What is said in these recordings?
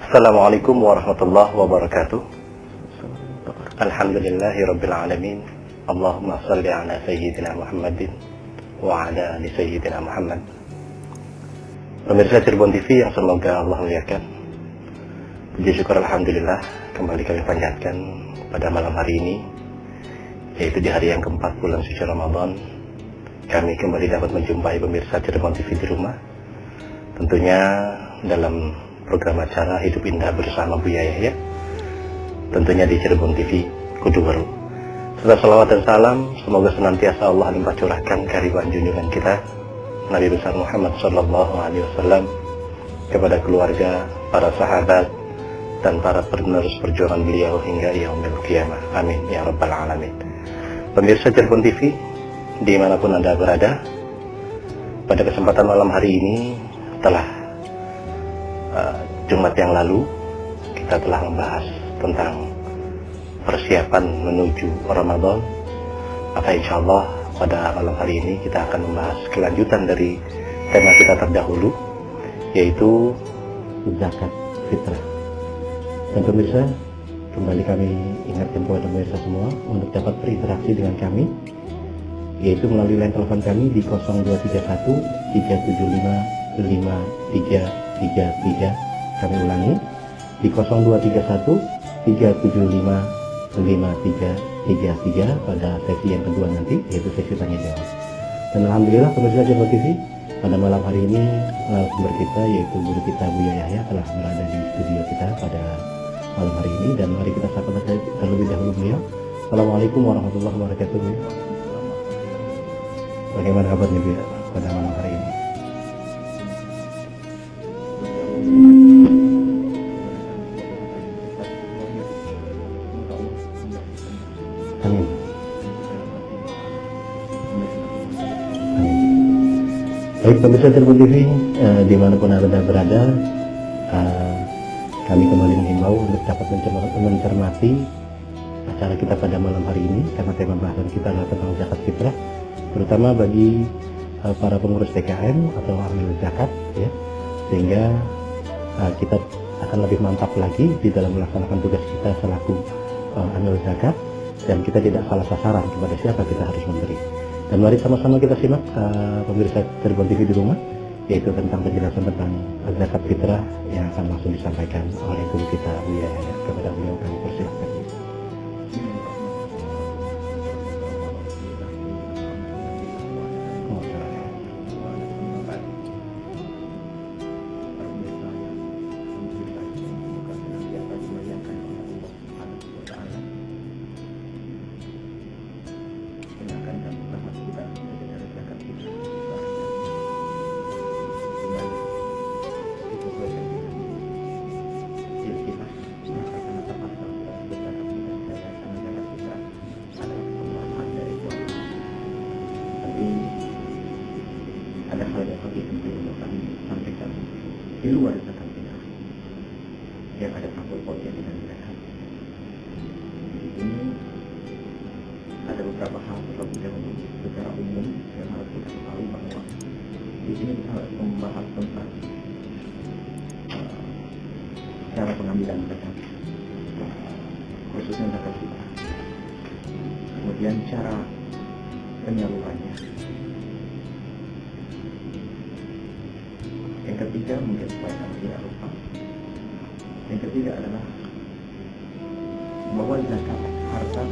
Assalamualaikum warahmatullahi wabarakatuh. Alhamdulillahi rabbil alamin. Allahumma salli ala sayyidina Muhammadin wa ala ali sayyidina Muhammad. Pemirsa Cirebon TV yang semoga Allah muliakan, puji syukur alhamdulillah kembali kami panjatkan pada malam hari ini, yaitu di hari yang keempat bulan suci Ramadan. Kami kembali dapat menjumpai pemirsa Cirebon TV di rumah, tentunya dalam program acara Hidup Indah bersama Buya Yahya, tentunya di Cirebon TV Kudu Baru. Serta salawat dan salam semoga senantiasa Allah limpah curahkan kehadiran junjungan kita Nabi besar Muhammad Sallallahu Alaihi Wasallam kepada keluarga, para sahabat, dan para penerus perjuangan beliau hingga yaumil qiyamah. Amin ya rabbal alamin. Pemirsa Cirebon TV dimanapun Anda berada, pada kesempatan malam hari ini telah Jumat yang lalu kita telah membahas tentang persiapan menuju Ramadan. Maka insya Allah pada malam hari ini kita akan membahas kelanjutan dari tema kita terdahulu, yaitu zakat fitrah. Dan pemirsa, kembali kami ingatkan kepada pemirsa semua untuk dapat berinteraksi dengan kami, yaitu melalui line telepon kami di 0231 375 5333. Kami ulangi di 0231 375 5333 pada sesi yang kedua nanti, yaitu sesi tanya jawab. Dan alhamdulillah pemirsa Cirebon TV, pada malam hari ini narasumber kita yaitu guru kita Buya Yahya telah berada di studio kita pada malam hari ini, dan mari kita sapa terlebih dahulu beliau. Assalamualaikum warahmatullahi wabarakatuh. Buya, bagaimana kabarnya Buya pada malam hari ini? Amin. Baik pemirsa Cirebon TV, dimanapun Anda berada, kami kembali menghimbau untuk dapat mencermati acara kita pada malam hari ini, karena tema bahasan kita adalah tentang zakat fitrah, terutama bagi para pengurus TKM atau amil zakat, ya, sehingga kita akan lebih mantap lagi di dalam melaksanakan tugas kita selaku amil zakat, dan kita tidak salah sasaran kepada siapa kita harus memberi. Dan mari sama-sama kita simak pemirsa Cirebon TV di rumah, yaitu tentang penjelasan tentang zakat fitrah yang akan langsung disampaikan oleh guru kita Buya Yahya. Kepada beliau kami persilahkan. Di luar zakat fitrah yang ada sangkut pautnya dengan zakat. Ini ada beberapa hal terlebih dahulu secara umum yang harus kita ketahui, bahwa di sini kita harus membahas tentang cara pengambilan zakat, khususnya zakat fitrah, kemudian cara penyalurannya. Yang ketiga, mungkin supaya kami tidak lupa, yang ketiga adalah bahwa zakat harta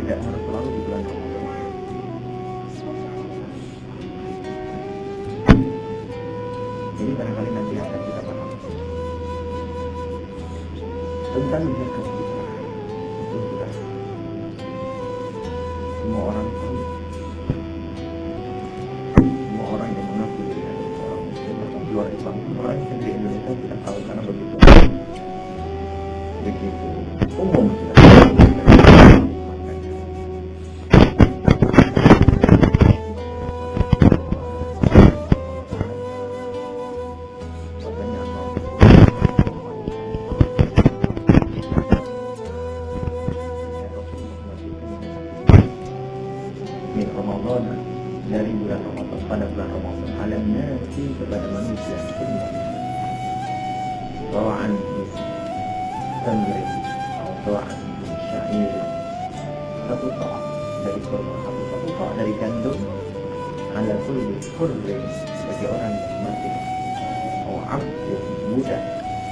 tidak harus selalu di bulan Ramadan. Jadi barangkali nanti akan kita bahas tentang zakat fitrah. Itu sudah semua orang tahu. Semua orang yang mengaku diri orang Muslim atau luar Islam, orang yang di Indonesia tidak tahu, karena begitu umum sudah. Ramadan, dari bulan Ramadan, pada bulan Ramadan, alamnya kepada manusia semua bawaan tamri atau sa'an min sya'ir, satu sa' dari kurma, satu sa' dari gandum, ala kulli hurrin bagi orang yang mati, atau abdin muda,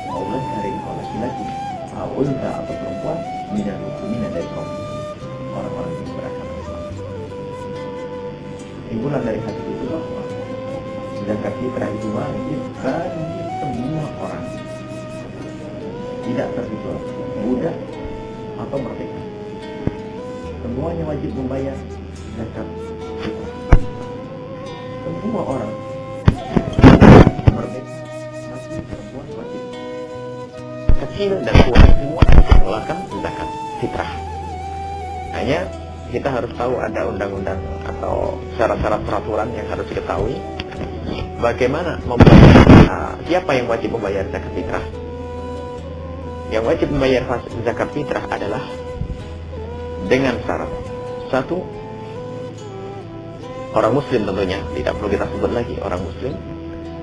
atau lekarin atau laki-laki, atau unta atau perempuan, minal muslimin dari kaum orang-orang yang beragama Islam. Timbulan dari hadis itu bahwa zakat fitrah itu wajib bagi semua orang, tidak terkecuali budak atau merdeka. Semuanya wajib membayar zakat fitrah. Semua orang, merdeka, laki, perempuan, wajib. Kecil dan tua semua mengeluarkan zakat fitrah. Hanya kita harus tahu ada undang-undang atau syarat-syarat peraturan yang harus diketahui. Bagaimana membayar, siapa yang wajib membayar zakat fitrah? Yang wajib membayar zakat fitrah adalah dengan syarat. Satu, orang muslim tentunya, tidak perlu kita sebut lagi, orang muslim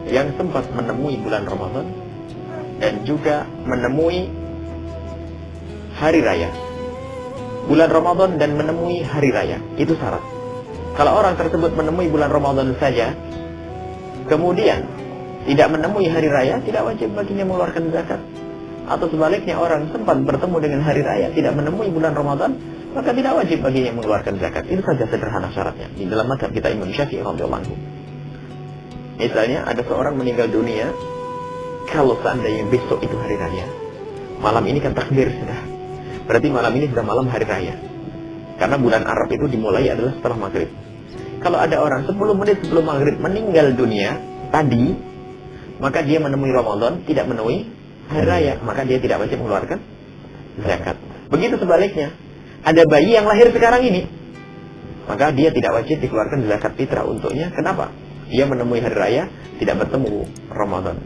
yang sempat menemui bulan Ramadan dan juga menemui hari raya. Bulan Ramadan dan menemui hari raya, itu syarat. Kalau orang tersebut menemui bulan Ramadan saja, kemudian tidak menemui hari raya, tidak wajib baginya mengeluarkan zakat. Atau sebaliknya, orang sempat bertemu dengan hari raya, tidak menemui bulan Ramadan, maka tidak wajib baginya mengeluarkan zakat. Itu saja sederhana syaratnya. Di dalam mazhab kita Imam Syafi'i radhiyallahu anhu. Misalnya ada seorang meninggal dunia, kalau seandainya besok itu hari raya, malam ini kan takbir sudah, berarti malam ini sudah malam hari raya. Karena bulan Arab itu dimulai adalah setelah maghrib. Kalau ada orang 10 menit sebelum maghrib meninggal dunia tadi, maka dia menemui Ramadan, tidak menemui hari raya, maka dia tidak wajib mengeluarkan zakat. Begitu sebaliknya, ada bayi yang lahir sekarang ini, maka dia tidak wajib dikeluarkan zakat fitrah untuknya. Kenapa? Dia menemui hari raya, tidak bertemu Ramadan.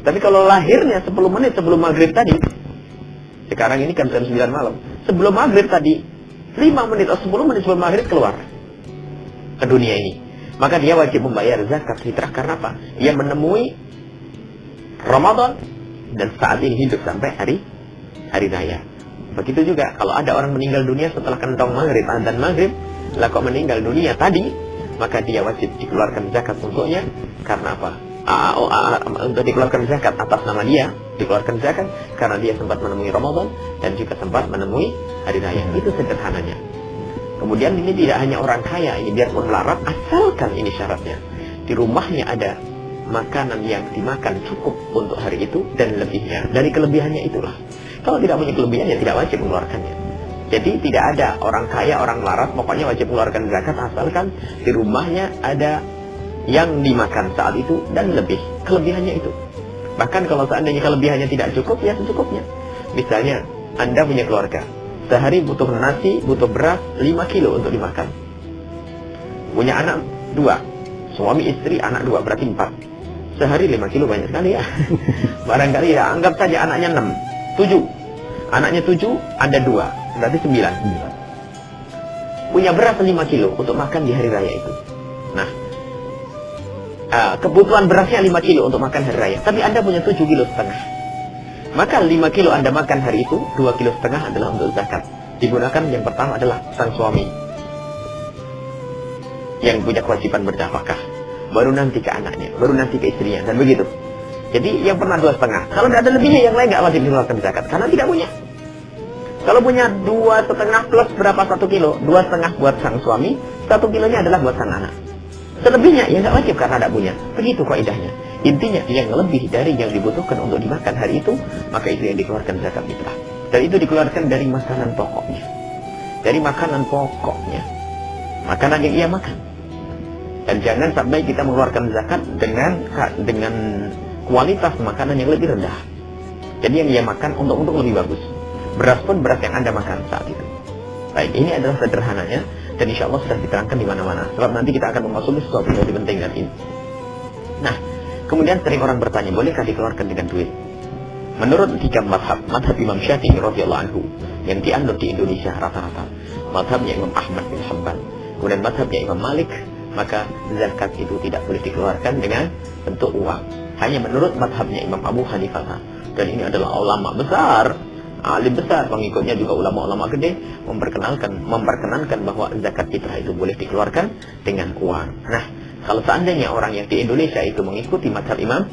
Tapi kalau lahirnya 10 menit sebelum maghrib tadi, sekarang ini kan jam 9 malam, sebelum maghrib tadi, 5 menit atau 10 menit sebelum maghrib keluar ke dunia ini, maka dia wajib membayar zakat fitrah. Karena apa? Dia menemui Ramadan dan saat ini hidup sampai hari raya. Begitu juga kalau ada orang meninggal dunia setelah kentong maghrib, adzan maghrib, lah kok meninggal dunia tadi, maka dia wajib dikeluarkan zakat untuknya. Karena apa? Untuk dikeluarkan zakat atas nama dia, dikeluarkan zakat karena dia sempat menemui Ramadan dan juga sempat menemui hari raya. Itu sederhananya. Kemudian ini tidak hanya orang kaya, ini biarpun melarat, asalkan ini syaratnya di rumahnya ada makanan yang dimakan cukup untuk hari itu dan lebihnya. Dari kelebihannya itulah. Kalau tidak punya kelebihan, ya tidak wajib mengeluarkannya. Jadi tidak ada orang kaya, orang melarat, pokoknya wajib mengeluarkan zakat asalkan di rumahnya ada yang dimakan saat itu dan lebih. Kelebihannya itu. Bahkan kalau seandainya kelebihannya tidak cukup, ya secukupnya. Misalnya, Anda punya keluarga, sehari butuh nasi, butuh beras 5 kilo untuk dimakan. Punya anak 2, suami istri anak 2, berarti 4. Sehari 5 kilo banyak sekali ya. Barangkali ya, anggap saja anaknya 6, 7. Anaknya 7, Anda 2, berarti 9. Punya beras 5 kilo untuk makan di hari raya itu. Nah, kebutuhan berasnya 5 kilo untuk makan hari raya, tapi Anda punya 7,5 kilo. Maka 5 kilo Anda makan hari itu, 2,5 kilo adalah untuk zakat. Digunakan yang pertama adalah sang suami yang punya kewajiban bernafkah, baru nanti ke anaknya, baru nanti ke istrinya, dan begitu. Jadi yang pernah 2,5, kalau tidak ada lebihnya yang lain nggak wajib dikeluarkan zakat karena tidak punya. Kalau punya 2,5 plus berapa 1 kilo, 2,5 buat sang suami, 1 kilonya adalah buat sang anak. Selebihnya ya nggak wajib karena tidak punya. Begitu kaidahnya. Intinya yang lebih dari yang dibutuhkan untuk dimakan hari itu, maka itu yang dikeluarkan zakat fitrah. Dan itu dikeluarkan dari makanan pokoknya. Dari makanan pokoknya. Makanan yang ia makan. Dan jangan sampai kita mengeluarkan zakat dengan kualitas makanan yang lebih rendah. Jadi yang ia makan untuk lebih bagus. Beras pun beras yang Anda makan saat itu. Baik, ini adalah sederhananya. Dan insya Allah sudah diterangkan di mana-mana. Sebab nanti kita akan memasuki sesuatu yang lebih penting dari ini. Nah, kemudian sering orang bertanya, bolehkah dikeluarkan dengan duit? Menurut 3 madhab Imam Syafi'i radhiyallahu anhu yang dianut di Indonesia rata-rata, madhabnya Imam Ahmad bin Hanbal, kemudian madhabnya Imam Malik, maka zakat itu tidak boleh dikeluarkan dengan bentuk uang. Hanya menurut madhabnya Imam Abu Hanifah, dan ini adalah ulama besar, alim besar, pengikutnya juga ulama-ulama gede memperkenankan bahwa zakat fitrah itu boleh dikeluarkan dengan uang. Nah, kalau seandainya orang yang di Indonesia itu mengikuti mazhab Imam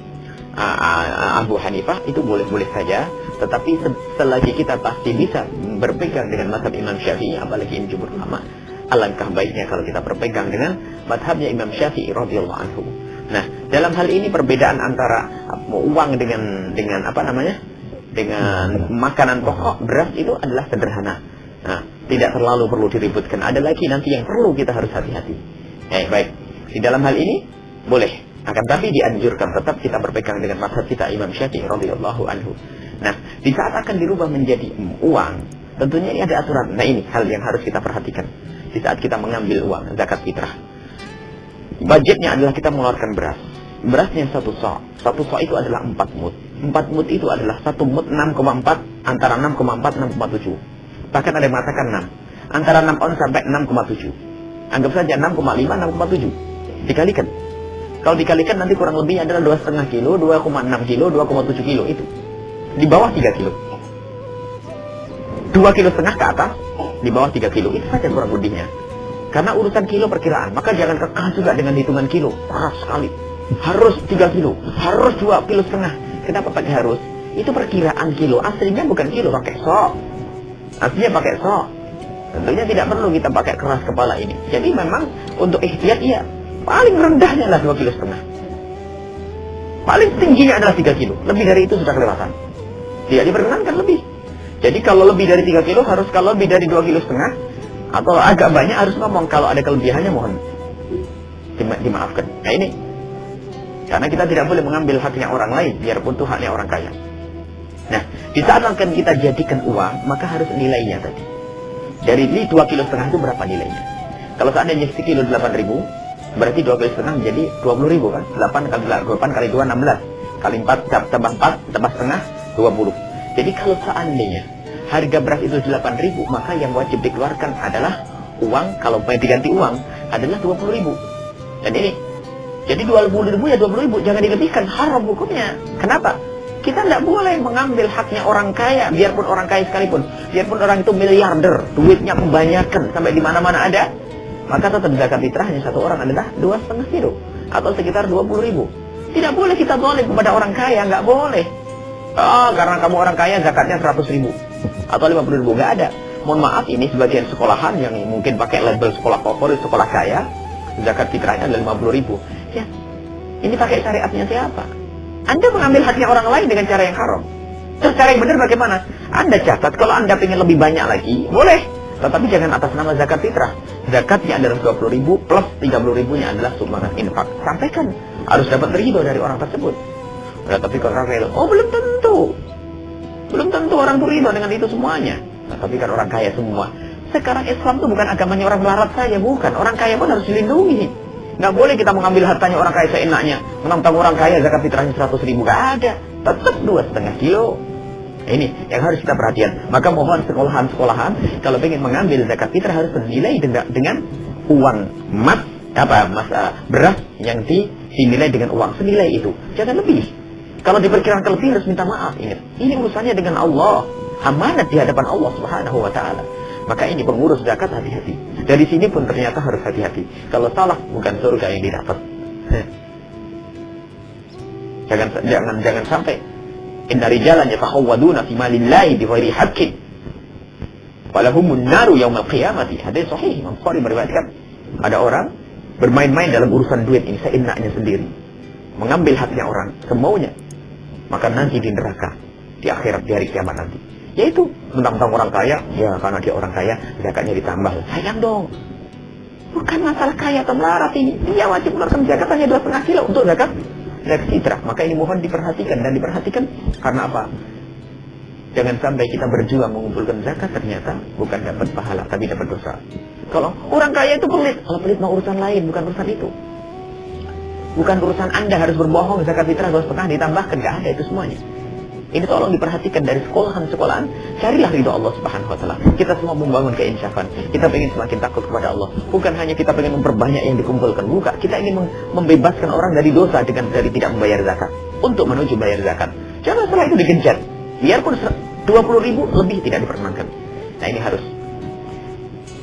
Abu Hanifah, itu boleh-boleh saja. Tetapi selagi kita pasti bisa berpegang dengan mazhab Imam Syafi'i, apalagi ini jumhur ulama, alangkah baiknya kalau kita berpegang dengan mazhabnya Imam Syafi'i radhiyallahu anhu. Nah, dalam hal ini perbedaan antara uang dengan dengan makanan pokok, beras itu adalah sederhana. Nah, tidak terlalu perlu diributkan. Ada lagi nanti yang perlu kita harus hati-hati. Baik. Di dalam hal ini boleh, akan tapi dianjurkan tetap kita berpegang dengan mazhab kita Imam Syafi'i radhiyallahu anhu. Nah, di saat akan dirubah menjadi uang, tentunya ini ada aturan. Nah, ini hal yang harus kita perhatikan. Di saat kita mengambil uang zakat fitrah, budgetnya adalah kita mengeluarkan beras. Berasnya 1 sa'. 1 sa' itu adalah 4 mud. 4 mud itu adalah 1 mud 6,4, antara 6,4 6,7. Bahkan ada yang mengatakan 6. Antara 6 on sampai 6,7. Anggap saja 6,5 6,7. Dikalikan. Kalau dikalikan nanti kurang lebihnya adalah 2,5 kilo, 2,6 kilo, 2,7 kilo itu. Di bawah 3 kilo. 2,5 kilo ke atas, di bawah 3 kilo. Itu saja kurang lebihnya. Karena urusan kilo perkiraan, maka jangan kekal juga dengan hitungan kilo. Keras sekali. Harus 3 kilo, harus 2,5 kilo. Kenapa pakai harus? Itu perkiraan kilo. Aslinya bukan kilo, pakai sok. Aslinya pakai sok. Tentunya tidak perlu kita pakai keras kepala ini. Jadi memang untuk ihtiyat iya. Paling rendahnya adalah 2,5 kilo. Paling tingginya adalah 3 kilo. Lebih dari itu sudah kelewatan. Tidak diperkenankan lebih. Jadi kalau lebih dari 3 kilo harus, kalau lebih dari 2,5 kilo atau agak banyak harus ngomong. Kalau ada kelebihannya mohon dimaafkan. Nah ini. Karena kita tidak boleh mengambil haknya orang lain, biarpun itu haknya orang kaya. Nah, di saat akan kita jadikan uang, maka harus nilainya tadi. Dari 2,5 kilo itu berapa nilainya? Kalau seandainya sekilo 8.000, berarti 2,5 kilo menjadi 20.000 kan? 8 kali 2, 16. Kali 4, tambah 4, tambah setengah, 20. Jadi kalau seandainya harga beras itu 8.000, maka yang wajib dikeluarkan adalah uang, kalau mau diganti uang, adalah 20.000. Dan ini, jadi 20.000 ya 20.000, jangan dilebihkan, haram hukumnya. Kenapa? Kita tidak boleh mengambil haknya orang kaya, biarpun orang kaya sekalipun, biarpun orang itu miliarder, duitnya kebanyakan sampai di mana-mana ada, maka tetap zakat fitrahnya satu orang adalah 2,5 kilo atau sekitar 20.000. Tidak boleh kita zalim kepada orang kaya, nggak boleh. Karena kamu orang kaya zakatnya 100.000 atau 50.000, nggak ada. Mohon maaf, ini sebagian sekolahan yang mungkin pakai label sekolah favorit, sekolah kaya, zakat fitrahnya adalah 50.000. Ya, ini pakai syariatnya siapa? Anda mengambil haknya orang lain dengan cara yang haram. Terus cara yang benar bagaimana? Anda catat, kalau Anda ingin lebih banyak lagi, boleh. Tetapi jangan atas nama zakat fitrah. Zakatnya adalah 20.000 plus 30.000-nya adalah sumbangan infak. Sampaikan, harus dapat ridho dari orang tersebut. Nah, tapi kalau orang kaya, belum tentu. Belum tentu orang itu ridho dengan itu semuanya. Nah, tapi kan orang kaya semua. Sekarang Islam itu bukan agamanya orang melarat saja, bukan. Orang kaya pun harus dilindungi. Nggak boleh kita mengambil hartanya orang kaya seenaknya. Menantang orang kaya zakat fitrahnya 100.000, nggak ada. Tetap 2,5 kilo. Ini yang harus kita perhatikan. Maka mohon sekolahan-sekolahan kalau ingin mengambil zakat fitrah harus bernilai dengan uang beras yang dinilai dengan uang senilai itu. Jangan lebih. Kalau diperkirakan lebih harus minta maaf. Ingat, ini urusannya dengan Allah. Amanat di hadapan Allah Subhanahu wa taala. Maka ini pengurus zakat hati-hati. Dari sini pun ternyata harus hati-hati. Kalau salah bukan surga yang didapat. Jangan sampai inna rijalan yatahawwaduna fi malillahi bighairi haqqin walahumun naru yaumil qiyamati. Hadis sahih, Imam Bukhari meriwayatkan. Ada orang bermain-main dalam urusan duit ini seenaknya sendiri. Mengambil haknya orang semaunya. Maka nanti di neraka, di akhirat, di hari kiamat nanti. Yaitu tentang orang kaya, ya karena dia orang kaya, zakatnya ditambah. Sayang dong. Bukan masalah kaya atau melarat ini. Dia wajib mengeluarkan zakat hanya 2,5 kilo untuk zakat fitrah. Maka ini mohon diperhatikan dan diperhatikan karena apa? Jangan sampai kita berjuang mengumpulkan zakat ternyata bukan dapat pahala tapi dapat dosa. Kalau orang kaya itu pelit, kalau pelit mau urusan lain, bukan urusan itu. Bukan urusan Anda harus berbohong zakat fitrah 2,5 ditambahkan, nggak ada itu semuanya. Ini tolong diperhatikan dari sekolahan-sekolahan. Carilah ridho Allah Subhanahu wa taala. Kita semua membangun keinsafan. Kita ingin semakin takut kepada Allah. Bukan hanya kita ingin memperbanyak yang dikumpulkan, bukan. Kita ingin membebaskan orang dari dosa dari tidak membayar zakat untuk menuju bayar zakat. Jangan setelah itu digencar. Biarpun 20.000 lebih tidak diperkenankan. Nah, ini harus.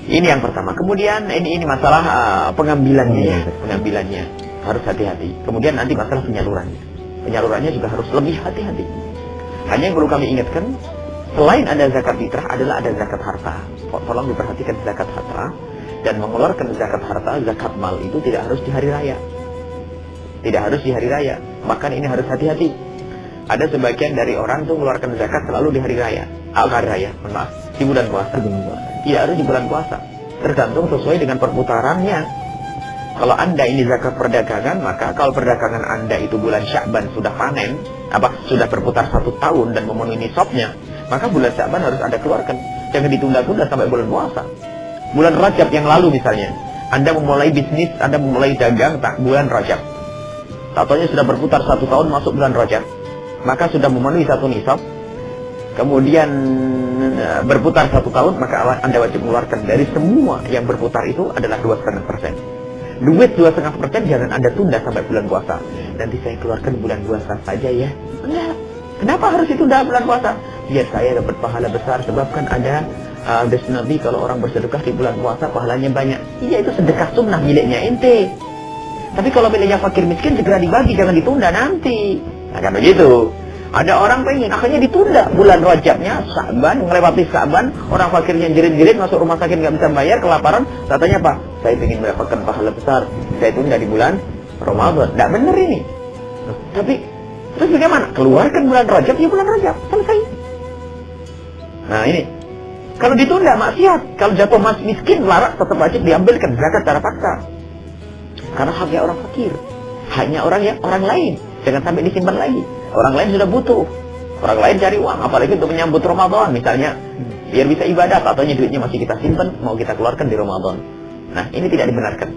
Ini yang pertama. Kemudian ini masalah pengambilannya ya. Pengambilannya harus hati-hati. Kemudian nanti masalah penyalurannya. Penyalurannya juga harus lebih hati-hati. Hanya yang perlu kami ingatkan, selain ada zakat fitrah adalah ada zakat harta. Tolong diperhatikan zakat harta. Dan mengeluarkan zakat harta, zakat mal itu tidak harus di hari raya. Tidak harus di hari raya. Bahkan ini harus hati-hati. Ada sebagian dari orang tuh mengeluarkan zakat selalu di hari raya. Hari raya, maaf, di bulan puasa. Tidak harus di bulan puasa. Tergantung sesuai dengan perputarannya. Kalau Anda ini zakat perdagangan, maka kalau perdagangan Anda itu bulan Sya'ban sudah panen, sudah berputar 1 tahun dan memenuhi nisabnya, maka bulan Sya'ban harus Anda keluarkan. Jangan ditunda-tunda sampai bulan puasa. Bulan Rajab yang lalu misalnya, Anda memulai bisnis, Anda memulai dagang bulan Rajab. Tatonya sudah berputar 1 tahun masuk bulan Rajab, maka sudah memenuhi 1 nisab. Kemudian berputar 1 tahun, maka Anda wajib mengeluarkan dari semua yang berputar itu adalah 2,5%. Duit 2,5% jangan Anda tunda sampai bulan puasa. Nanti saya keluarkan bulan puasa saja ya. Enggak. Kenapa harus ditunda bulan puasa? Biar saya dapat pahala besar, sebab kan ada Nabi kalau orang bersedekah di bulan puasa pahalanya banyak. Iya, itu sedekah sunnah miliknya ente. Tapi kalau miliknya fakir miskin segera dibagi, jangan ditunda nanti. Nah, kan begitu. Ada orang pengen, akhirnya ditunda bulan Rajabnya, Sya'ban, melewati Sya'ban, orang fakirnya jerit-jerit masuk rumah sakit nggak bisa bayar, kelaparan. Katanya apa? Saya ingin mendapatkan pahala besar, saya tunda di bulan Ramadan. Nggak benar ini. Tapi terus bagaimana? Keluarkan bulan Rajab, ya bulan Rajab, selesai. Nah ini. Kalau ditunda maksiat, kalau jatuh miskin larat tetap wajib diambilkan zakat secara paksa. Karena haknya orang fakir, haknya orang lain, jangan sampai disimpan lagi. Orang lain sudah butuh, orang lain cari uang, apalagi untuk menyambut Ramadan misalnya, biar bisa ibadah, katanya duitnya masih kita simpan, mau kita keluarkan di Ramadan. Nah ini tidak dibenarkan.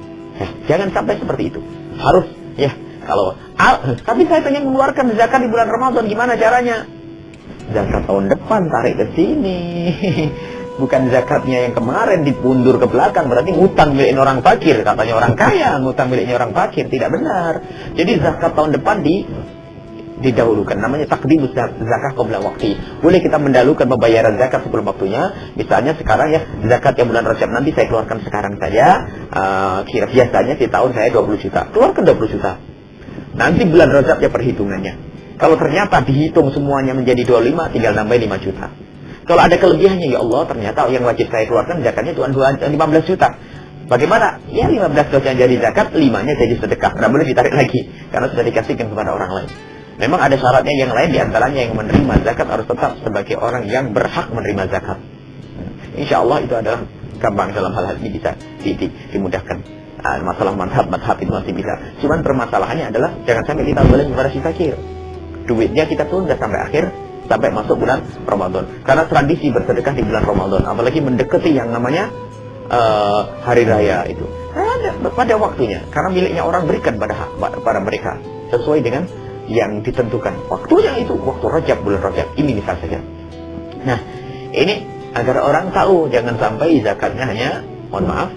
Jangan sampai seperti itu. Harus ya kalau tapi saya pengen mengeluarkan zakat di bulan Ramadan, gimana caranya? Zakat tahun depan tarik ke sini. Bukan zakatnya yang kemarin dipundur ke belakang, berarti ngutang milik orang fakir. Katanya orang kaya, ngutang miliknya orang fakir. Tidak benar. Jadi zakat tahun depan didahulukan. Namanya taqdimus zakah qabla waqti. Boleh kita mendahulukan pembayaran zakat sebelum waktunya. Misalnya sekarang ya, zakat yang bulan Rajab nanti saya keluarkan sekarang saja. Biasanya di tahun saya 20 juta. Keluarkan 20 juta. Nanti bulan Rajab ya perhitungannya. Kalau ternyata dihitung semuanya menjadi 25, tinggal nambah 5 juta. Kalau ada kelebihannya, ya Allah, ternyata yang wajib saya keluarkan zakatnya cuma 15 juta. Bagaimana? Ya 15 juta yang jadi zakat, 5-nya jadi sedekah. Tidak boleh ditarik lagi, karena sudah dikasihkan kepada orang lain. Memang ada syaratnya yang lain, diantaranya yang menerima zakat harus tetap sebagai orang yang berhak menerima zakat. Insya Allah itu adalah gampang dalam hal ini bisa dimudahkan. Masalah madhab itu masih bisa. Cuman permasalahannya adalah jangan sampai kita boleh membarasi fakir. Duitnya kita tunda sampai akhir, sampai masuk bulan Ramadan. Karena tradisi bersedekah di bulan Ramadan, apalagi mendekati yang namanya hari raya itu, pada waktunya. Karena miliknya orang berikan pada mereka sesuai dengan yang ditentukan. Waktunya itu waktu Rajab, bulan Rajab. Ini misal saja. Nah, ini agar orang tahu, jangan sampai zakatnya hanya, mohon maaf,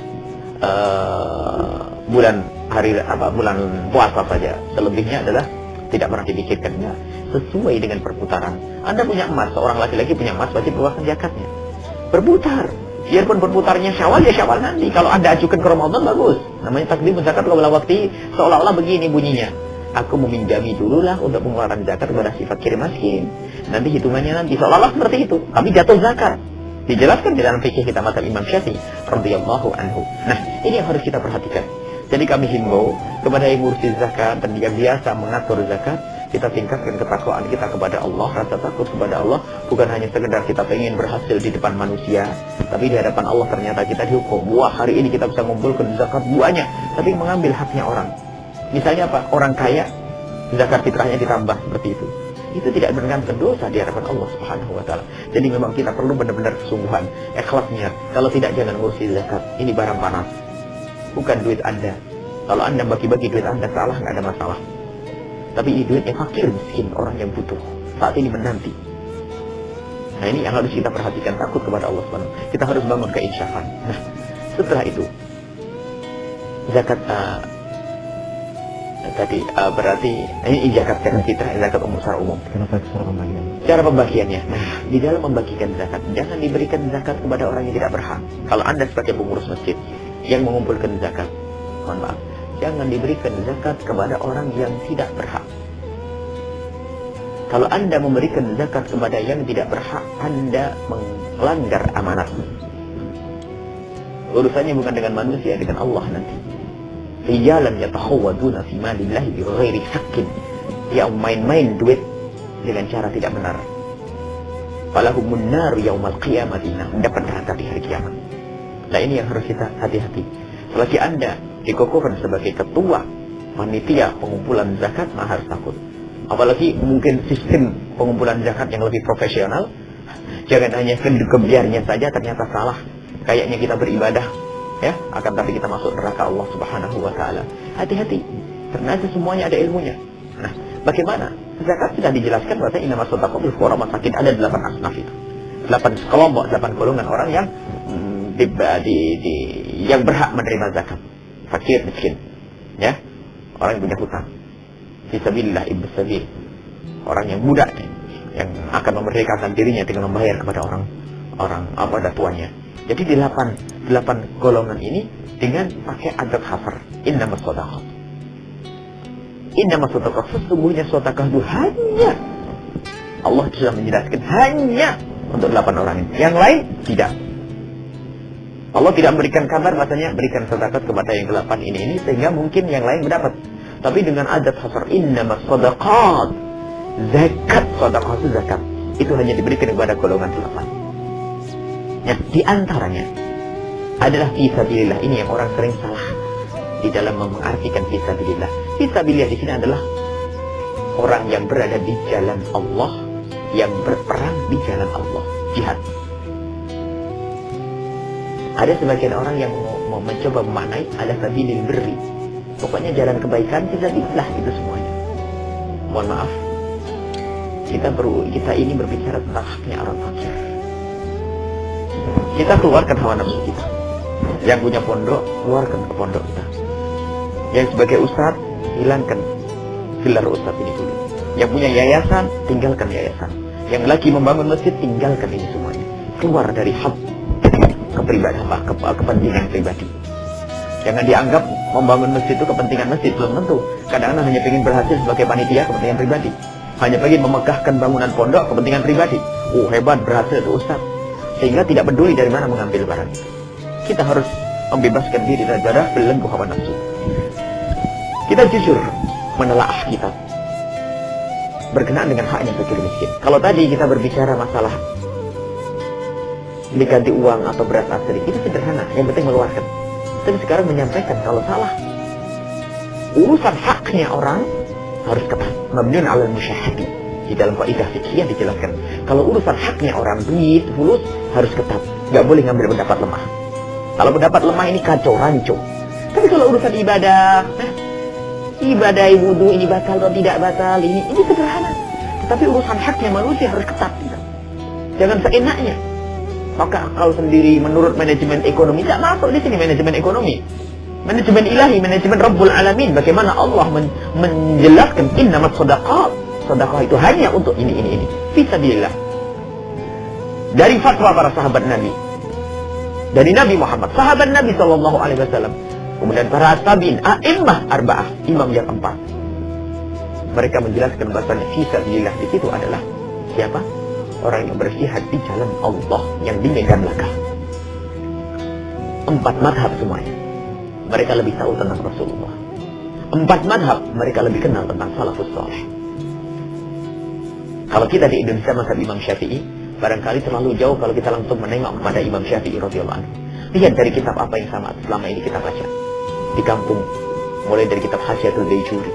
bulan puasa saja. Selebihnya adalah tidak pernah dipikirkannya. Sesuai dengan perputaran. Anda punya emas, seorang laki-laki punya emas, wajib keluarkan zakatnya. Berputar. Biarpun berputarnya Syawal, ya Syawal nanti. Kalau Anda ajukan ke Ramadan, bagus. Namanya takdim zakat qabla waqti. Seolah-olah begini bunyinya. Aku meminjami dululah untuk pengeluaran zakat kepada si fakir miskin. Nanti hitungannya nanti. Seolah-olah seperti itu. Tapi jatuh zakat. Dijelaskan di dalam fikih kita mazhab Imam Syafi'i radhiyallahu anhu. Nah, ini yang harus kita perhatikan. Jadi kami himbau kepada yang ngurusi zakat dan yang biasa mengatur zakat, kita tingkatkan ketakwaan kita kepada Allah, rasa takut kepada Allah, bukan hanya sekedar kita pengen berhasil di depan manusia, tapi di hadapan Allah ternyata kita dihukum. Wah, hari ini kita bisa mengumpulkan zakat buahnya, tapi mengambil haknya orang. Misalnya apa? Orang kaya, zakat fitrahnya ditambah seperti itu. Itu tidak menekan dosa di hadapan Allah Subhanahu wa taala. Jadi memang kita perlu benar-benar kesungguhan, ikhlasnya. Kalau tidak, jangan ngurusi zakat. Ini barang panas. Bukan duit Anda. Kalau Anda bagi-bagi duit Anda salah, nggak ada masalah. Tapi ini duitnya fakir, miskin, orang yang butuh. Saat ini menanti. Nah ini yang harus kita perhatikan, takut kepada Allah SWT. Kita harus bangun keinsyafan. Nah setelah itu, zakat Tadi berarti ini zakat fitrah, zakat umum secara umum. Kenapa secara pembagian? Cara pembagiannya. Nah, di dalam membagikan zakat, jangan diberikan zakat kepada orang yang tidak berhak. Kalau Anda sebagai pengurus masjid yang mengumpulkan zakat, mohon maaf, jangan diberikan zakat kepada orang yang tidak berhak. Kalau Anda memberikan zakat kepada yang tidak berhak, Anda melanggar amanat. Urusannya bukan dengan manusia, dengan Allah nanti. Rijalan yatakhawwaduna fi malillahi bighairi haqqin. Dia main-main duit dengan cara tidak benar. Falahumun nar yaumal qiyamati, dapat neraka di hari kiamat. Nah, ini yang harus kita hati-hati. Selagi Anda dikukuhkan sebagai ketua panitia pengumpulan zakat, harus takut. Apalagi mungkin sistem pengumpulan zakat yang lebih profesional. Jangan hanya kebiarnya saja ternyata salah. Kayaknya kita beribadah, ya, akan tapi kita masuk neraka Allah Subhanahu wa taala. Hati-hati. Ternyata semuanya ada ilmunya. Nah, bagaimana? Zakat sudah dijelaskan bahwa innamas shadaqatu lil fuqara masakin, ada 8 asnaf itu. 8 kelompok, 8 golongan orang yang yang berhak menerima zakat. Fakir, miskin, ya. Orang yang punya hutang. Fisabilillah, ibnu sabil. Orang yang muda yang akan memerdekakan dirinya dengan membayar kepada orang pada tuannya. Jadi di 8 golongan ini dengan pakai adat hasar. Innamas shadaqah. Innamas shadaqah, sesungguhnya sedekah itu hanya, Allah sudah menjelaskan, hanya untuk 8 orang ini. Yang lain tidak. Allah tidak memberikan kabar bahasanya berikan sedekah kepada yang 8 ini sehingga mungkin yang lain mendapat. Tapi dengan adat hasar, innamas shadaqat. Zakat, sedekah itu zakat. Itu hanya diberikan kepada golongan 8. Ya, di antaranya adalah fisabilillah. Ini yang orang sering salah di dalam mengartikan fisabilillah. Fisabilillah di sini adalah orang yang berada di jalan Allah, yang berperang di jalan Allah, jihad. Ada sebagian orang yang mau mencoba memaknai ada sabilil birri. Pokoknya jalan kebaikan, fisabilillah itu semuanya. Mohon maaf, kita ini berbicara tentang haknya orang fakir. Kita keluarkan hawa nafsu kita. Yang punya pondok, keluarkan ke pondok kita. Yang sebagai ustadz, hilangkan gelar ustadz ini dulu. Yang punya yayasan, tinggalkan yayasan. Yang lagi membangun masjid, tinggalkan ini semuanya. Keluar dari hak kepentingan pribadi. Jangan dianggap membangun masjid itu kepentingan masjid. Belum tentu. Kadang-kadang hanya ingin berhasil sebagai panitia, kepentingan pribadi. Hanya ingin memegahkan bangunan pondok, kepentingan pribadi. Oh, hebat, berhasil itu ustadz. Sehingga tidak peduli dari mana mengambil barang itu. Kita harus membebaskan diri daripada belenggu hawa nafsu. Kita jujur menelaah kita berkenaan dengan haknya fakir miskin. Kalau tadi kita berbicara masalah diganti uang atau beras asli, itu sederhana, yang penting mengeluarkan. Tapi sekarang menyampaikan kalau salah, urusan haknya orang harus ketat. Mabniun 'alal musyahadi. Di dalam kaidah fikih yang dijelaskan, kalau urusan haknya orang, duit, fulus, harus ketat. Nggak boleh ngambil pendapat lemah. Kalau pendapat lemah ini kacau, rancu. Tapi kalau urusan ibadah, ibadah wudu ini batal atau tidak batal, ini sederhana. Tetapi urusan haknya manusia harus ketat. Jangan seenaknya. Maka kalau sendiri menurut manajemen ekonomi, tidak masuk di sini manajemen ekonomi. Manajemen ilahi, manajemen Rabbul Alamin. Bagaimana Allah menjelaskan innamas shadaqat. Sedekah itu hanya untuk ini. Fisabilillah. Dari fatwa para sahabat Nabi, dari Nabi Muhammad, sahabat Nabi Sallallahu Alaihi Wasallam, kemudian para tabi'in, a'immah arba'ah, imam yang 4. Mereka menjelaskan bahasanya fisabilillah di situ adalah siapa? Orang yang berjihad di jalan Allah, yang di medan laga. 4 madhab semuanya. Mereka lebih tahu tentang Rasulullah. 4 madhab mereka lebih kenal tentang salafus saleh. Kalau kita di Indonesia mazhab Imam Syafi'i, barangkali terlalu jauh kalau kita langsung menengok kepada Imam Syafi'i radhiyallahu anhu. Lihat dari kitab apa yang sama selama ini kita baca di kampung, mulai dari kitab Hasyiatul Baijuri,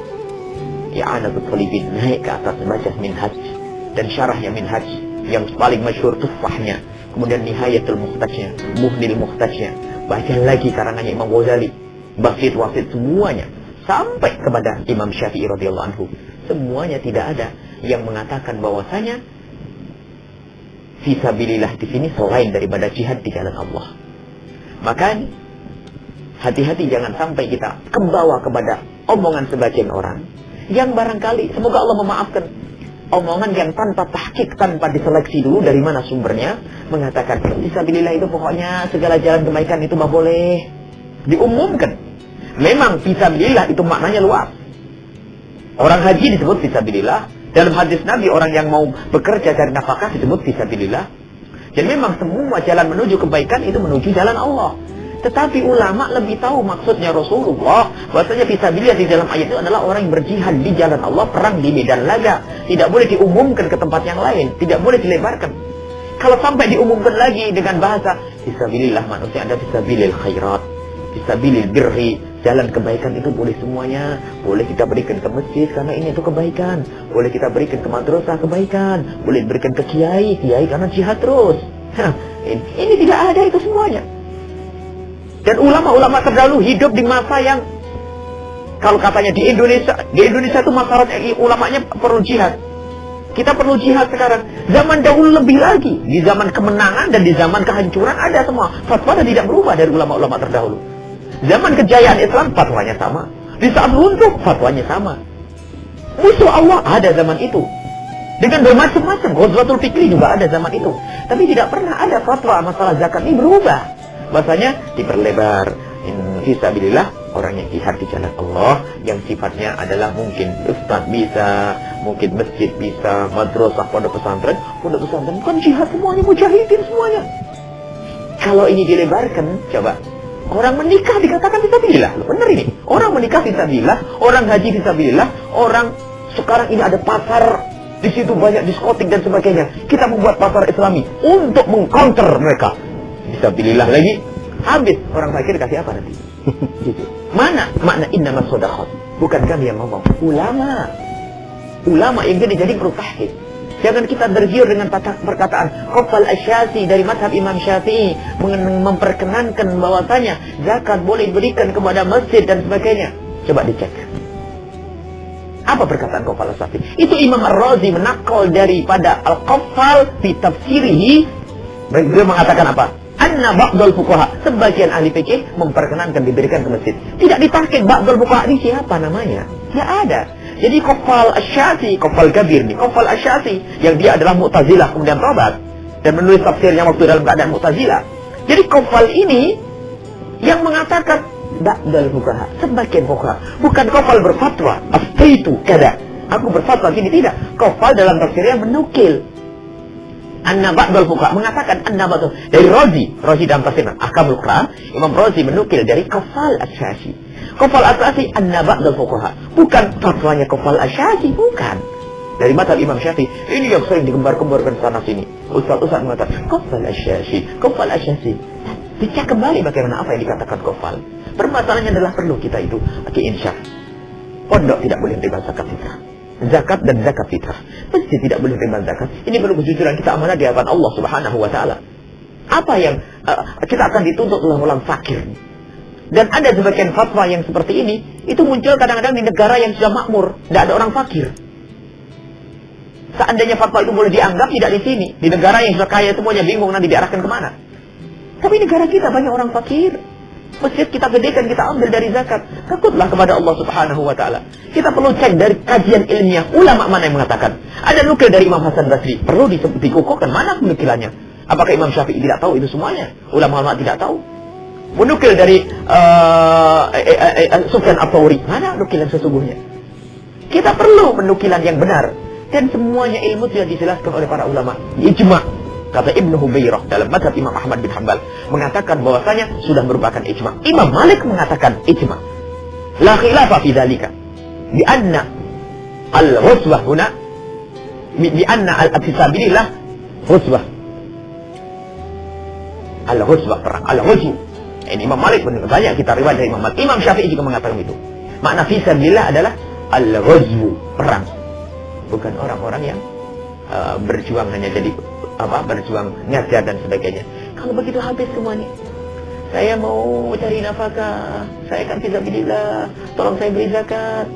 I'anatul Talibin, naik ke atas baca Minhaj, dan syarahnya Minhaj yang paling masyhur Tuffahnya, kemudian Nihayatul Muhtajnya, Muhnil Muhtajnya, baca lagi karangannya Imam Ghazali, Basit Wasit, semuanya sampai kepada Imam Syafi'i radhiyallahu anhu. Semuanya tidak ada yang mengatakan bahwasanya fisabilillah di sini selain daripada jihad di jalan Allah. Maka hati-hati jangan sampai kita kebawa kepada omongan sebagian orang yang barangkali, semoga Allah memaafkan, omongan yang tanpa tahqiq, tanpa diseleksi dulu dari mana sumbernya, mengatakan fisabilillah itu pokoknya segala jalan kebaikan itu mah boleh. Diumumkan. Memang fisabilillah itu maknanya luas. Orang haji disebut fisabilillah. Dalam hadis Nabi, orang yang mau bekerja cari nafkah disebut fisabilillah. Dan memang semua jalan menuju kebaikan itu menuju jalan Allah. Tetapi ulama lebih tahu maksudnya Rasulullah, bahwasanya fisabilillah di dalam ayat itu adalah orang yang berjihad di jalan Allah, perang di medan laga. Tidak boleh diumumkan ke tempat yang lain, tidak boleh dilebarkan. Kalau sampai diumumkan lagi dengan bahasa fisabilillah, manusia ada fisabilil khairat, fisabilil birri, jalan kebaikan itu boleh semuanya. Boleh kita berikan ke masjid karena ini itu kebaikan, boleh kita berikan ke madrasah kebaikan, boleh berikan ke kiai karena jihad terus. Ini tidak ada itu semuanya. Dan ulama-ulama terdahulu hidup di masa yang, kalau katanya di Indonesia itu masyarakat ulamanya perlu jihad. Kita perlu jihad sekarang. Zaman dahulu lebih lagi. Di zaman kemenangan dan di zaman kehancuran ada semua. Fatwa tidak berubah dari ulama-ulama terdahulu. Zaman kejayaan Islam fatwanya sama. Di saat runtuh fatwanya sama. Musuh Allah ada zaman itu. Dengan bermacam-macam. Ghazwatul Fikri juga ada zaman itu. Tapi tidak pernah ada fatwa masalah zakat ini berubah. Bahasanya diperlebar. Fisabilillah, orang yang jihad di jalan Allah, yang sifatnya adalah mungkin ustaz bisa, mungkin masjid bisa, madrasah, pondok pesantren bukan jihad semuanya, mujahidin semuanya. Kalau ini dilebarkan, coba orang menikah dikatakan fisabilillah. Benar ini. Orang menikah fisabilillah, orang haji fisabilillah, orang sekarang ini ada pasar, di situ banyak diskotik dan sebagainya. Kita membuat pasar Islami untuk mengcounter mereka. Fisabilillah lagi, habis orang fakir kasih apa nanti? Gitu. Mana makna innamas shadaqat? Bukan kami yang ngomong, ulama yang jadi perlu tahqiq. Jangan kita tergiur dengan perkataan Qafal Asy-Syafi'i dari mazhab Imam Syafi'i memperkenankan bahwasanya zakat boleh diberikan kepada masjid dan sebagainya. Coba dicek. Apa perkataan Qafal Asy-Syafi'i? Itu Imam Ar-Razi menakal daripada Al-Qafal fi tafsirihi. Beliau mengatakan apa? Anna ba'dul fuqaha, sebagian ahli fikih memperkenankan diberikan ke masjid. Tidak ditahqiq ba'dul fuqaha ini siapa namanya? Tidak ada. Jadi Qafal Asy-Syafi'i, Qafal Kabir nih, Qafal Asy-Syafi'i yang dia adalah Mu'tazilah kemudian tobat dan menulis tafsirnya waktu dalam keadaan Mu'tazilah. Jadi Qafal ini yang mengatakan ba'dul fuqaha, sebagian fuqaha, bukan Qafal berfatwa, aftaitu kada. Aku berfatwa gini, tidak. Qafal dalam tafsirnya menukil Anna ba'dul fuqaha, mengatakan anna ba'dul dari Razi dalam tafsir Ahkamul Quran, Imam Razi menukil dari Qafal Asy-Syafi'i. Qafal Asy-Syafi'i anna ba'dul fuqaha, bukan fatwanya Qafal Asy-Syafi'i, bukan. Dari mazhab Imam Syafi'i, ini yang sering digembar-gemborkan sana sini. Ustaz mengatakan Qafal Asy-Syafi'i. Dicek kembali bagaimana apa yang dikatakan Qafal. Permasalahannya adalah perlu kita itu insya. Pondok tidak boleh menerima zakat fitrah. Zakat dan zakat fitrah. Masjid tidak boleh menerima zakat. Ini perlu kejujuran kita amanah di hadapan Allah Subhanahu wa taala. Apa yang kita akan dituntut oleh orang fakir. Dan ada sebagian fatwa yang seperti ini, itu muncul kadang-kadang di negara yang sudah makmur, tidak ada orang fakir. Seandainya fatwa itu boleh dianggap, tidak di sini. Di negara yang sudah kaya semuanya bingung nanti diarahkan kemana. Tapi negara kita banyak orang fakir. Masjid kita gedekan, kita ambil dari zakat. Takutlah kepada Allah Subhanahu wa taala. Kita perlu cek dari kajian ilmiah ulama mana yang mengatakan. Ada nukil dari Imam Hasan Basri, perlu dikukuhkan mana penukilannya. Apakah Imam Syafi'i tidak tahu itu semuanya? Ulama-ulama tidak tahu. Menukil dari Sufyan Ats-Tsauri, mana nukilan sesungguhnya? Kita perlu penukilan yang benar. Dan semuanya ilmu sudah dijelaskan oleh para ulama. Ijma'. Kata Ibnu Hubairah dalam mazhab Imam Ahmad bin Hanbal mengatakan bahwasanya sudah merupakan ijma'. Imam Malik mengatakan ijma'. La khilafa fi dzalika. Bi anna al-ghusbah huna bi anna al-fisabilillah ghusbah. Al-ghusbah perang, al-ghusbu. Ini Imam Malik banyak kita riwayat dari Imam Malik. Imam Syafi'i juga mengatakan itu. Makna fisabilillah adalah al-ghusbu, perang. Bukan orang-orang yang berjuang hanya jadi berjuang ngajar dan sebagainya. Kalau begitu habis semuanya. Saya mau cari nafkah, saya akan fisabilillah, tolong saya beri zakat.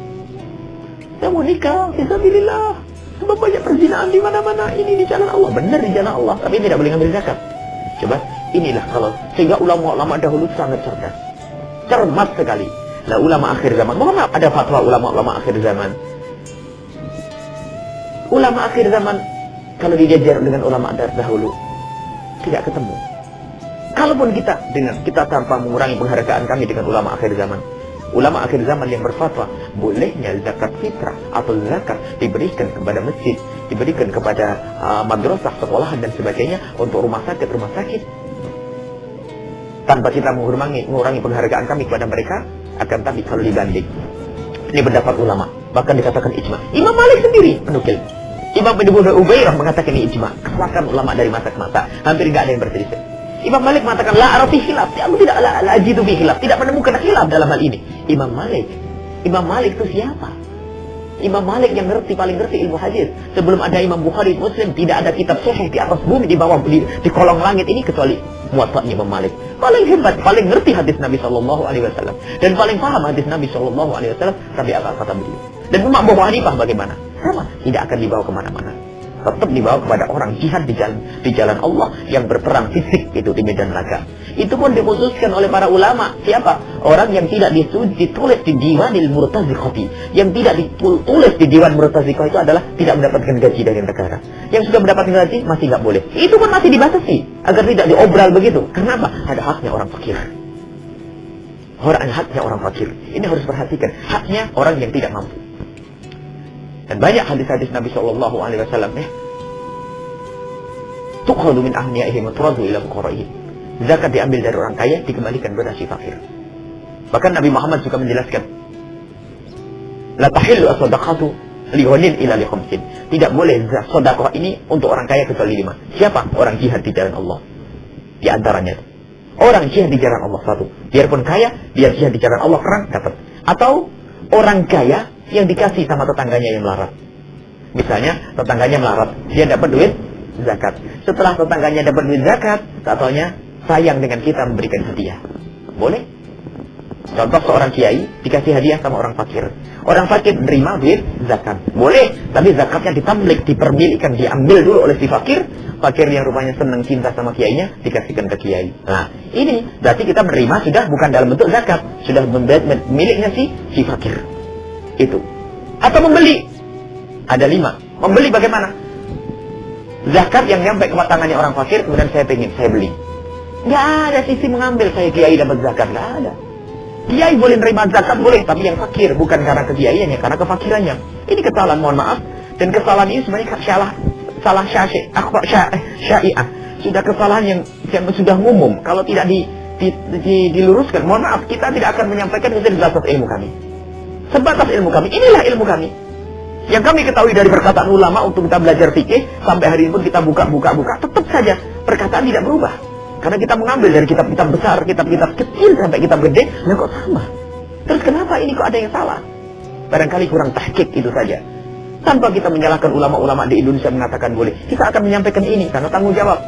Saya mau nikah, fisabilillah. Sebab banyak perzinaan di mana-mana. Ini di jalan Allah, benar di jalan Allah, tapi tidak boleh ngambil zakat. Coba, inilah kalau sehingga ulama-ulama dahulu sangat cerdas, cermat sekali. Lah ulama akhir zaman, mohon maaf, ada fatwa ulama-ulama akhir zaman. Ulama akhir zaman kalau dijajar dengan ulama dahulu tidak ketemu. Kalaupun kita tanpa mengurangi penghargaan kami dengan ulama akhir zaman. Ulama akhir zaman yang berfatwa bolehnya zakat fitrah atau zakat diberikan kepada masjid, diberikan kepada madrasah, sekolahan dan sebagainya untuk rumah sakit tanpa kita mengurangi penghargaan kami kepada mereka. Akan tapi kalau dibanding, ini pendapat ulama, bahkan dikatakan ijma. Imam Malik sendiri menukil. Imam Ibnu Ubairah mengatakan ini ijma. Kesepakatan ulama dari masa ke masa, hampir tidak ada yang berselisih. Imam Malik mengatakan la ara fi khilaf, aku tidak la ajidu fi khilaf, tidak menemukan khilaf dalam hal ini. Imam Malik itu siapa? Imam Malik yang paling ngerti ilmu hadis. Sebelum ada Imam Bukhari, Muslim, tidak ada kitab sahih di atas bumi, di bawah di kolong langit ini kecuali Muwatta'nya Imam Malik. Paling hebat, paling ngerti hadis Nabi sallallahu alaihi wasallam dan paling paham hadis Nabi sallallahu alaihi wasallam. Tapi apa kata beliau? Dan Imam Abu Hanifah bagaimana? Sama, tidak akan dibawa kemana-mana. Tetap dibawa kepada orang jihad di jalan Allah yang berperang fisik itu di medan laga. Itu pun dikhususkan oleh para ulama. Siapa? Orang yang tidak ditulis di Diwanil Murtaziqati. Yang tidak ditulis di Diwan Murtaziqah itu adalah tidak mendapatkan gaji dari negara. Yang sudah mendapatkan gaji masih nggak boleh. Itu pun masih dibatasi agar tidak diobral begitu. Kenapa? Ada haknya orang fakir. Haknya orang fakir. Ini harus perhatikan. Haknya orang yang tidak mampu. Dan banyak hadis-hadis Nabi sallallahu alaihi wasallam tukhadu min aghniyaihim wa turadu ila fuqaraihim. Zakat diambil dari orang kaya, dikembalikan kepada si fakir. Bahkan Nabi Muhammad juga menjelaskan, la tahillu as-sadaqatu li ghanin ila li khamsin. Tidak boleh sedekah ini untuk orang kaya kecuali 5. Siapa? Orang jihad di jalan Allah. Di antaranya orang jihad di jalan Allah satu. Biarpun kaya, dia jihad di jalan Allah perang dapat. Atau orang kaya yang dikasih sama tetangganya yang melarat. Misalnya tetangganya melarat, dia dapat duit zakat. Setelah tetangganya dapat duit zakat, katanya sayang dengan kita memberikan hadiah. Boleh? Contoh seorang kiai dikasih hadiah sama orang fakir. Orang fakir menerima duit zakat. Boleh, tapi zakatnya ditamlik, dipermilikkan, diambil dulu oleh si fakir. Fakir yang rupanya senang cinta sama kiainya dikasihkan ke kiai. Nah, ini berarti kita menerima sudah bukan dalam bentuk zakat, sudah miliknya si fakir. Itu. Atau membeli. Ada 5. Membeli bagaimana? Zakat yang nyampe ke tangannya orang fakir, kemudian saya beli. Nggak ada sisi mengambil saya kiai dapat zakat, nggak ada. Kiai boleh nerima zakat boleh, tapi yang fakir bukan karena kekiaiannya, karena kefakirannya. Ini kesalahan, mohon maaf. Dan kesalahan ini sebenarnya salah syai'ah. Sudah kesalahan yang sudah umum. Kalau tidak diluruskan, mohon maaf, kita tidak akan menyampaikan itu di atas ilmu kami. Sebatas ilmu kami, inilah ilmu kami. Yang kami ketahui dari perkataan ulama untuk kita belajar fikih, sampai hari ini pun kita buka, tetap saja perkataan tidak berubah. Karena kita mengambil dari kitab-kitab besar, kitab-kitab kecil sampai kitab gede, nah kok sama? Terus kenapa ini kok ada yang salah? Barangkali kurang tahqiq itu saja. Tanpa kita menyalahkan ulama-ulama di Indonesia mengatakan boleh, kita akan menyampaikan ini karena tanggung jawab.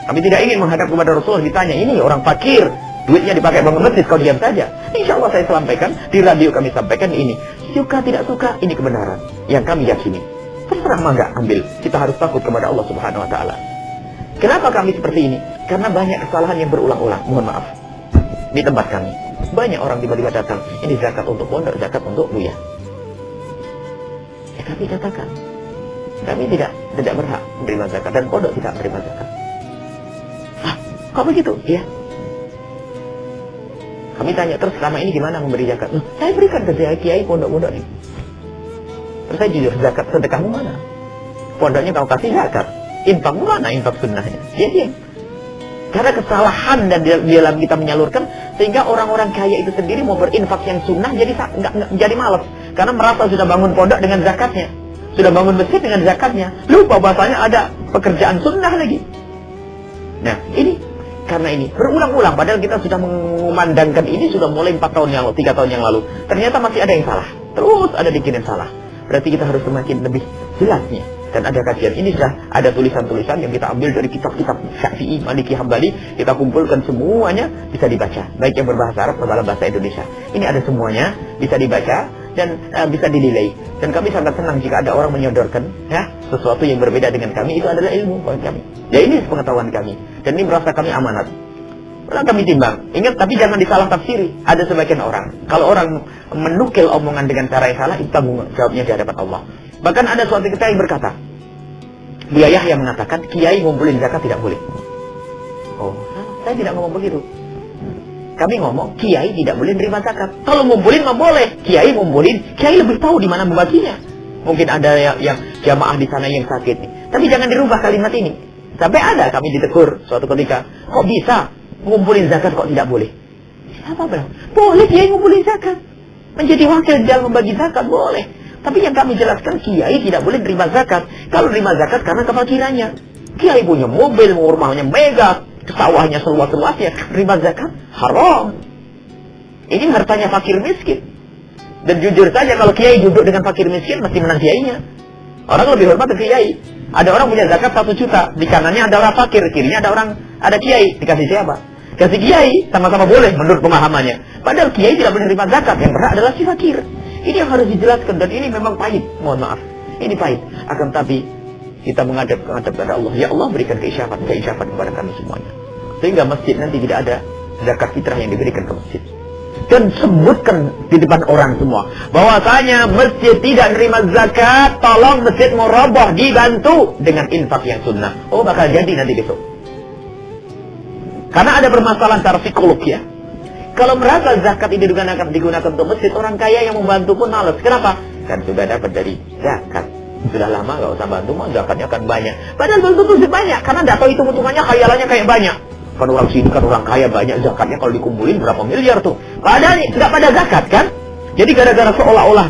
Kami tidak ingin menghadap kepada Rasul ditanya, ini orang fakir, duitnya dipakai bangun masjid, kau diam saja. Insya Allah saya sampaikan, di radio kami sampaikan ini. Suka tidak suka, ini kebenaran yang kami yakini. Terserah mangga ambil. Kita harus takut kepada Allah Subhanahu Wa Taala. Kenapa kami seperti ini? Karena banyak kesalahan yang berulang-ulang. Mohon maaf. Di tempat kami banyak orang tiba-tiba datang, ini zakat untuk pondok, zakat untuk buya. Ya kami katakan, kami tidak berhak menerima zakat dan pondok tidak menerima zakat. Ah, kok begitu? Iya. Kami tanya terus, selama ini gimana memberi zakat? Saya berikan ke kiai pondok-pondok ini. Terus saya jujur, zakat sedekahmu mana? Pondoknya kau kasih zakat. Infakmu mana? Infak sunnahnya. Dia diam. Karena kesalahan dan di dalam kita menyalurkan, sehingga orang-orang kaya itu sendiri mau berinfak yang sunnah jadi malas. Karena merasa sudah bangun pondok dengan zakatnya, sudah bangun masjid dengan zakatnya, lupa bahasanya ada pekerjaan sunnah lagi. Nah, ini karena ini berulang-ulang, padahal kita sudah memandangkan ini sudah mulai 4 tahun yang lalu, 3 tahun yang lalu. Ternyata masih ada yang salah. Terus ada dikit yang salah. Berarti kita harus semakin lebih jelasnya. Dan ada kajian ini sudah ada tulisan-tulisan yang kita ambil dari kitab-kitab Syafi'i, Maliki, Hambali, kita kumpulkan semuanya, bisa dibaca, baik yang berbahasa Arab atau dalam bahasa Indonesia. Ini ada semuanya, bisa dibaca dan bisa dinilai. Dan kami sangat senang jika ada orang menyodorkan sesuatu yang berbeda dengan kami, itu adalah ilmu bagi kami. Ya ini pengetahuan kami, dan ini merasa kami amanat. Lalu kami timbang. Ingat, tapi jangan disalah tafsiri. Ada sebagian orang, kalau orang menukil omongan dengan cara yang salah, itu tanggung jawabnya di hadapan Allah. Bahkan ada suatu ketika yang berkata, Buya Yahya mengatakan, kiai ngumpulin zakat tidak boleh. Oh, saya tidak ngomong begitu. Kami ngomong, kiai tidak boleh nerima zakat. Kalau ngumpulin mah boleh. Kiai ngumpulin, kiai lebih tahu di mana membaginya. Mungkin ada yang jamaah di sana yang sakit nih. Tapi jangan dirubah kalimat ini. Sampai ada kami ditegur suatu ketika, kok bisa ngumpulin zakat kok tidak boleh? Siapa bilang? Boleh kiai ngumpulin zakat. Menjadi wakil dalam membagi zakat boleh. Tapi yang kami jelaskan, kiai tidak boleh nerima zakat. Kalau nerima zakat karena kefakirannya. Kiai punya mobil, rumahnya mega, sawahnya seluas-luasnya, nerima zakat haram. Ini hartanya fakir miskin. Dan jujur saja kalau kiai duduk dengan fakir miskin mesti menang kiainya. Orang lebih hormat ke kiai. Ada orang punya zakat 1 juta, di kanannya ada orang fakir, kirinya ada kiai, dikasih siapa? Kasih kiai, sama-sama boleh menurut pemahamannya. Padahal kiai tidak boleh menerima zakat, yang berhak adalah si fakir. Ini yang harus dijelaskan, dan ini memang pahit, mohon maaf. Ini pahit, akan tapi kita menghadap kepada Allah. Ya Allah, berikan keisyafat kepada kami semuanya. Sehingga masjid nanti tidak ada zakat fitrah yang diberikan ke masjid. Dan sebutkan di depan orang semua bahwasanya masjid tidak menerima zakat, tolong masjid mau roboh dibantu dengan infak yang sunnah. Oh, bakal jadi nanti besok. Karena ada permasalahan secara psikologi ya. Kalau merasa zakat ini digunakan untuk masjid, orang kaya yang membantu pun males. Kenapa? Kan sudah dapat dari zakat. Sudah lama gak usah bantu, mah zakatnya akan banyak. Padahal bantu tuh banyak, karena tidak tahu hitung-hitungannya, khayalannya kayak banyak. Kan orang sini kan orang kaya banyak, zakatnya kalau dikumpulin berapa miliar tuh. Padahal nggak pada zakat kan. Jadi gara-gara seolah-olah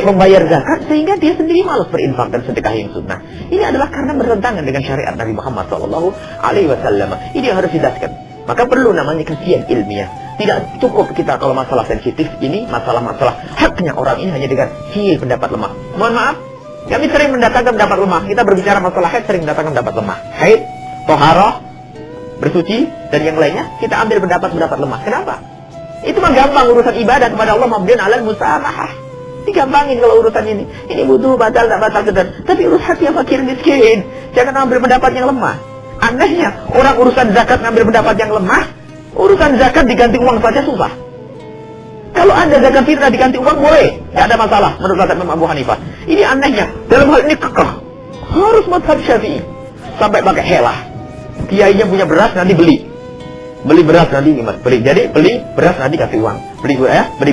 membayar zakat, sehingga dia sendiri malas berinfak dan sedekah yang sunnah. Ini adalah karena bertentangan dengan syariat Nabi Muhammad SAW. Ini yang harus dijelaskan. Maka perlu namanya kajian ilmiah. Tidak cukup kita kalau masalah sensitif ini, masalah-masalah haknya orang ini hanya dengan pendapat lemah. Mohon maaf, kami sering mendatangkan pendapat lemah. Kita berbicara masalah haid sering mendatangkan pendapat lemah. Haid, toharoh, bersuci, dan yang lainnya, kita ambil pendapat-pendapat lemah. Kenapa? Itu mah gampang urusan ibadah kepada Allah, mabniun alal musamahah. Digampangin kalau urusan ini. Ini butuh batal, tak batal, tapi urus hati yang fakir miskin. Jangan ambil pendapat yang lemah. Anehnya, orang urusan zakat ngambil pendapat yang lemah, urusan zakat diganti uang saja susah. Kalau ada zakat fitrah diganti uang boleh, tidak ada masalah menurut mazhab Imam Abu Hanifah. Ini anehnya, dalam hal ini kekeh harus mazhab Syafi'i. Sampai pakai helah. Kiainya punya beras nanti beli beras nanti gimana? Beli beras nanti kasih uang. Beli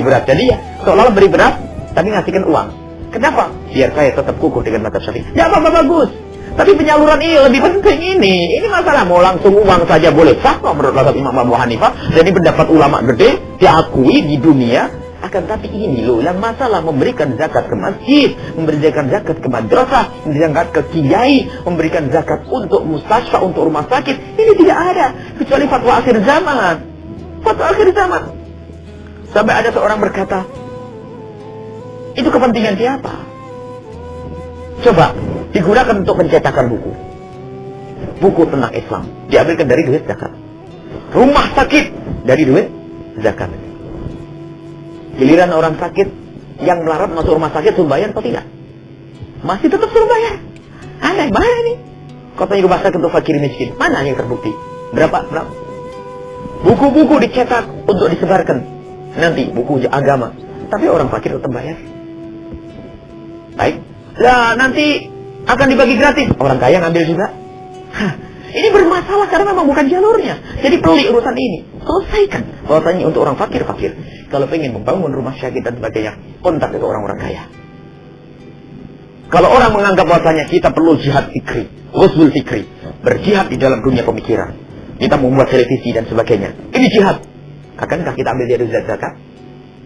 beras. Jadi ya seolah-olah beli beras tapi ngasihkan uang. Kenapa? Biar saya tetap kukuh dengan mazhab Syafi'i. Ya apa-apa bagus. Tapi penyaluran ini lebih penting ini. Ini masalah mau langsung uang saja boleh sah menurut mazhab Imam Abu Hanifah. Jadi pendapat ulama gede diakui di dunia. Akan tapi ini loh yang masalah memberikan zakat ke masjid, memberikan zakat ke madrasah, memberikan zakat ke kiai, memberikan zakat untuk mustasfa, untuk rumah sakit. Ini tidak ada kecuali fatwa akhir zaman. Fatwa akhir zaman. Sampai ada seorang berkata, itu kepentingan siapa? Coba digunakan untuk pencetakan buku. Buku tentang Islam diambilkan dari duit zakat. Rumah sakit dari duit zakat. Giliran orang sakit yang melarat masuk rumah sakit suruh bayar atau tidak? Masih tetap suruh bayar. Aneh, mana nih? Katanya rumah sakit untuk fakir miskin. Mana yang terbukti? Berapa? Buku-buku dicetak untuk disebarkan. Nanti buku agama. Tapi orang fakir tetap bayar. Baik. Lah nanti akan dibagi gratis. Orang kaya ngambil juga. Ini bermasalah karena memang bukan jalurnya. Jadi pelik urusan ini. Selesaikan. Bahwasanya untuk orang fakir. Kalau pengen membangun rumah sakit dan sebagainya, kontak ke orang-orang kaya. Kalau orang menganggap bahwasanya kita perlu jihad fikri, ghusbul fikri, berjihad di dalam dunia pemikiran. Kita membuat televisi dan sebagainya. Ini jihad. Akankah kita ambil dari zakat?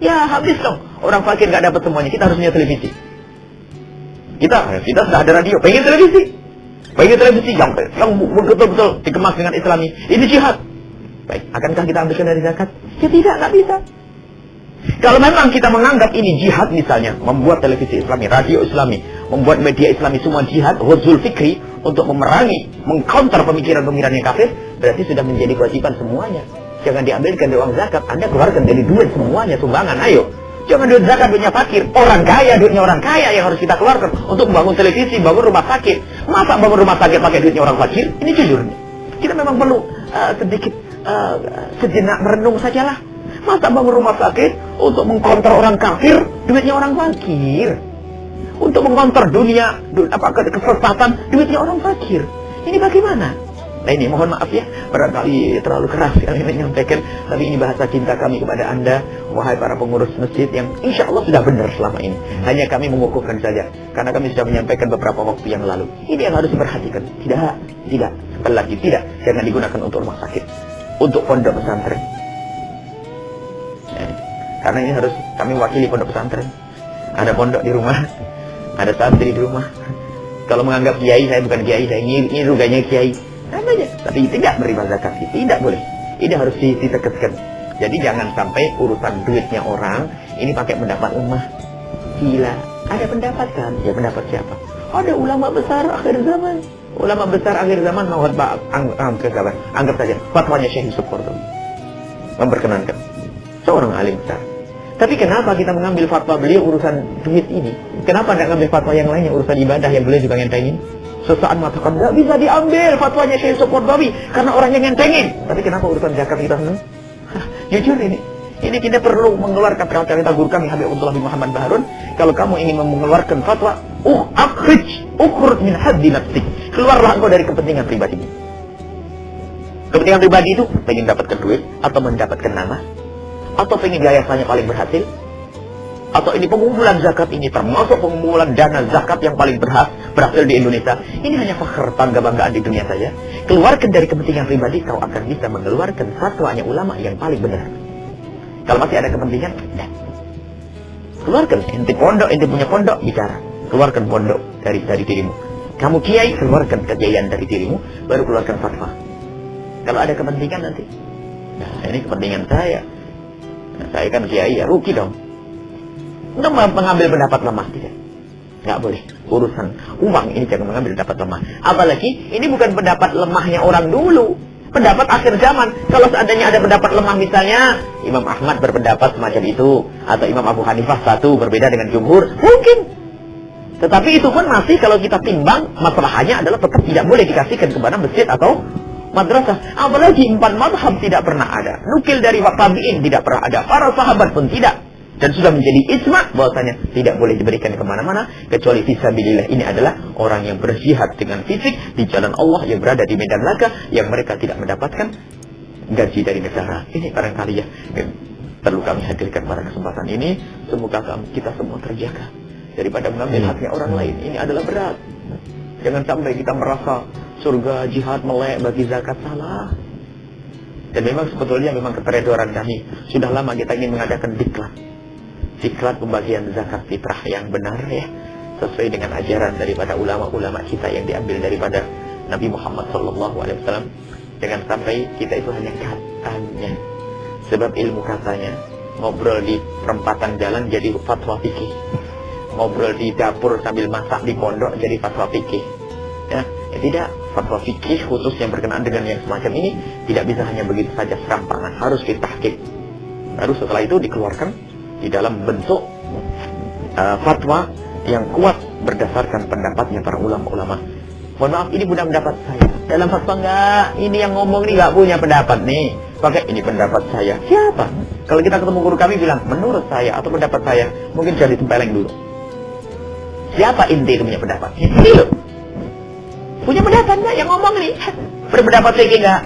Ya habis dong. Orang fakir nggak dapat semuanya. Kita harus punya televisi. Kita sudah ada radio. Pengen televisi yang betul-betul dikemas dengan Islami. Ini jihad. Baik, akankah kita ambilkan dari zakat? Ya tidak, nggak bisa. Kalau memang kita menganggap ini jihad misalnya, membuat televisi Islami, radio Islami, membuat media Islami semua jihad, ghusbul fikri, untuk memerangi, mengcounter pemikiran-pemikiran yang kafir, berarti sudah menjadi kewajiban semuanya. Jangan diambilkan dari uang zakat, Anda keluarkan dari duit semuanya, sumbangan, ayo. Jangan duit zakat duitnya fakir, orang kaya duitnya orang kaya yang harus kita keluarkan untuk membangun televisi, bangun rumah sakit. Masa bangun rumah sakit pakai duitnya orang fakir? Ini jujur. Kita memang perlu sedikit sejenak merenung sajalah. Masa bangun rumah sakit untuk mengkonter orang kafir, duitnya orang fakir. Untuk mengkonter dunia, kesesatan, duitnya orang fakir. Ini bagaimana? Nah ini mohon maaf ya, barangkali terlalu keras kami menyampaikan, tapi ini bahasa cinta kami kepada Anda, wahai para pengurus masjid yang insya Allah sudah benar selama ini. Hanya kami mengukuhkan saja, karena kami sudah menyampaikan beberapa waktu yang lalu. Ini yang harus diperhatikan. Tidak, sekali lagi tidak. Jangan digunakan untuk rumah sakit, untuk pondok pesantren. Karena ini harus kami wakili pondok pesantren. Ada pondok di rumah, ada santri di rumah. Kalau menganggap kiai, saya bukan kiai, saya ini ruganya kiai. Namanya, tapi tidak menerima zakat, tidak boleh. Ini harus ditegaskan. Jadi jangan sampai urusan duitnya orang ini pakai pendapat lemah. Gila, ada pendapat kan? Ya pendapat siapa? Ada ulama besar akhir zaman. Ulama besar akhir zaman mau anggap saja fatwanya Syekh Yusuf Qaradawi memperkenankan seorang alim besar. Tapi kenapa kita mengambil fatwa beliau urusan duit ini? Kenapa tidak mengambil fatwa yang lainnya urusan ibadah yang beliau juga ngentengin? Sesaat mengatakan tidak bisa diambil fatwanya Syekh Yusuf Qaradawi karena orangnya ngentengin. Tapi kenapa urusan zakat kita senang? Jujur ini kita perlu mengeluarkan kata guru kami Habibullah bin Muhammad Baharun. Kalau kamu ingin mengeluarkan fatwa, ukhruj min haddi nafsik. Keluarlah engkau dari kepentingan pribadimu. Kepentingan pribadi itu pengen dapatkan duit atau mendapatkan nama, atau pengen yayasannya paling berhasil, atau ini pengumpulan zakat ini termasuk pengumpulan dana zakat yang paling berhasil di Indonesia. Ini hanya fakhr, bangga-banggaan di dunia saja. Keluarkan dari kepentingan pribadi, kau akan bisa mengeluarkan fatwanya ulama yang paling benar. Kalau masih ada kepentingan, ya. Keluarkan. Ente pondok, ente punya pondok, bicara. Keluarkan pondok dari dirimu. Kamu kiai, keluarkan kekiaian dari dirimu, baru keluarkan fatwa. Kalau ada kepentingan nanti, nah ini kepentingan saya. Nah, saya kan kiai, ya rugi dong. Untuk mengambil pendapat lemah, tidak. Nggak boleh. Urusan uang ini jangan mengambil pendapat lemah. Apalagi ini bukan pendapat lemahnya orang dulu. Pendapat akhir zaman. Kalau seandainya ada pendapat lemah, misalnya Imam Ahmad berpendapat semacam itu, atau Imam Abu Hanifah satu berbeda dengan jumhur, mungkin. Tetapi itu pun masih kalau kita timbang, masalahnya adalah tetap tidak boleh dikasihkan kepada masjid atau madrasah. Apalagi 4 mazhab tidak pernah ada. Nukil dari tabi'in tidak pernah ada. Para sahabat pun tidak. Dan sudah menjadi ijma bahwasanya tidak boleh diberikan kemana-mana kecuali fisabilillah. Ini adalah orang yang berjihad dengan fisik di jalan Allah, yang berada di medan laga, yang mereka tidak mendapatkan gaji dari negara. Ini barangkali ya perlu kami hadirkan pada kesempatan ini. Semoga kita semua terjaga daripada mengambil haknya orang lain. Ini adalah berat. Jangan sampai kita merasa surga jihad melek bagi zakat, salah. Dan memang sebetulnya keteredoran kami. Sudah lama kita ingin mengadakan diklat pembagian zakat fitrah yang benar ya, sesuai dengan ajaran daripada ulama-ulama kita yang diambil daripada Nabi Muhammad SAW. Jangan sampai kita itu hanya katanya. Sebab ilmu katanya, ngobrol di perempatan jalan jadi fatwa fikih, ngobrol di dapur sambil masak di pondok jadi fatwa fikih. Ya tidak, fatwa fikih khusus yang berkenaan dengan yang semacam ini tidak bisa hanya begitu saja serampangan, harus ditahqiq. Baru setelah itu dikeluarkan di dalam bentuk fatwa yang kuat berdasarkan pendapatnya para ulama-ulama. Mohon maaf, ini bukan pendapat saya. Dalam fatwa enggak, ini yang ngomong ini enggak punya pendapat nih. Pakai ini pendapat saya. Siapa? Kalau kita ketemu guru kami bilang, menurut saya atau pendapat saya, mungkin jadi tempeleng dulu. Siapa inti itu punya pendapat? Ini loh. Punya pendapat enggak yang ngomong nih? Berpendapat fikih enggak?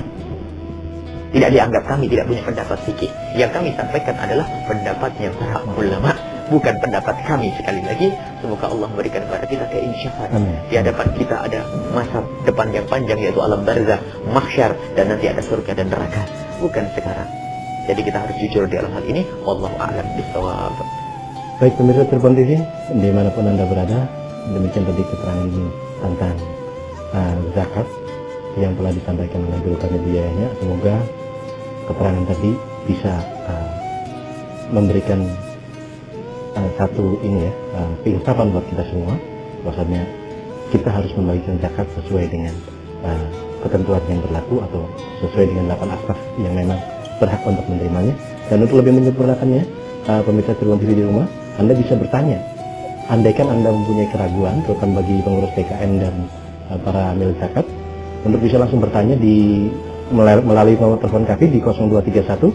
Tidak dianggap kami tidak punya pendapat fikih. Yang kami sampaikan adalah pendapatnya para ulama, bukan pendapat kami. Sekali lagi, semoga Allah memberikan kepada kita keinsyafan. Di hadapan kita ada masa depan yang panjang, yaitu alam barzah, mahsyar, dan nanti ada surga dan neraka. Bukan sekarang. Jadi kita harus jujur di dalam hal ini. Wallahu a'lam bishawab. Baik pemirsa Cirebon TV, dimanapun Anda berada, demikian tadi keterangan tentang zakat yang telah disampaikan oleh guru kami biayanya. Semoga keterangan tadi bisa memberikan satu keinsapan buat kita semua, bahwasanya kita harus membagikan zakat sesuai dengan ketentuan yang berlaku atau sesuai dengan 8 asnaf yang memang berhak untuk menerimanya. Dan untuk lebih menyempurnakannya, pemirsa Cirebon TV di rumah, Anda bisa bertanya. Andaikan Anda mempunyai keraguan, terutama bagi pengurus TKN dan para milik zakat, untuk bisa langsung bertanya di melalui nomor telepon kami di 0231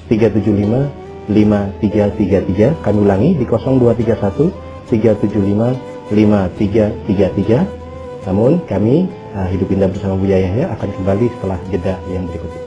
375 5333. Kami ulangi di 0231 375 5333. Namun kami Hidup Indah bersama Buya Yahya akan kembali setelah jeda yang berikut ini.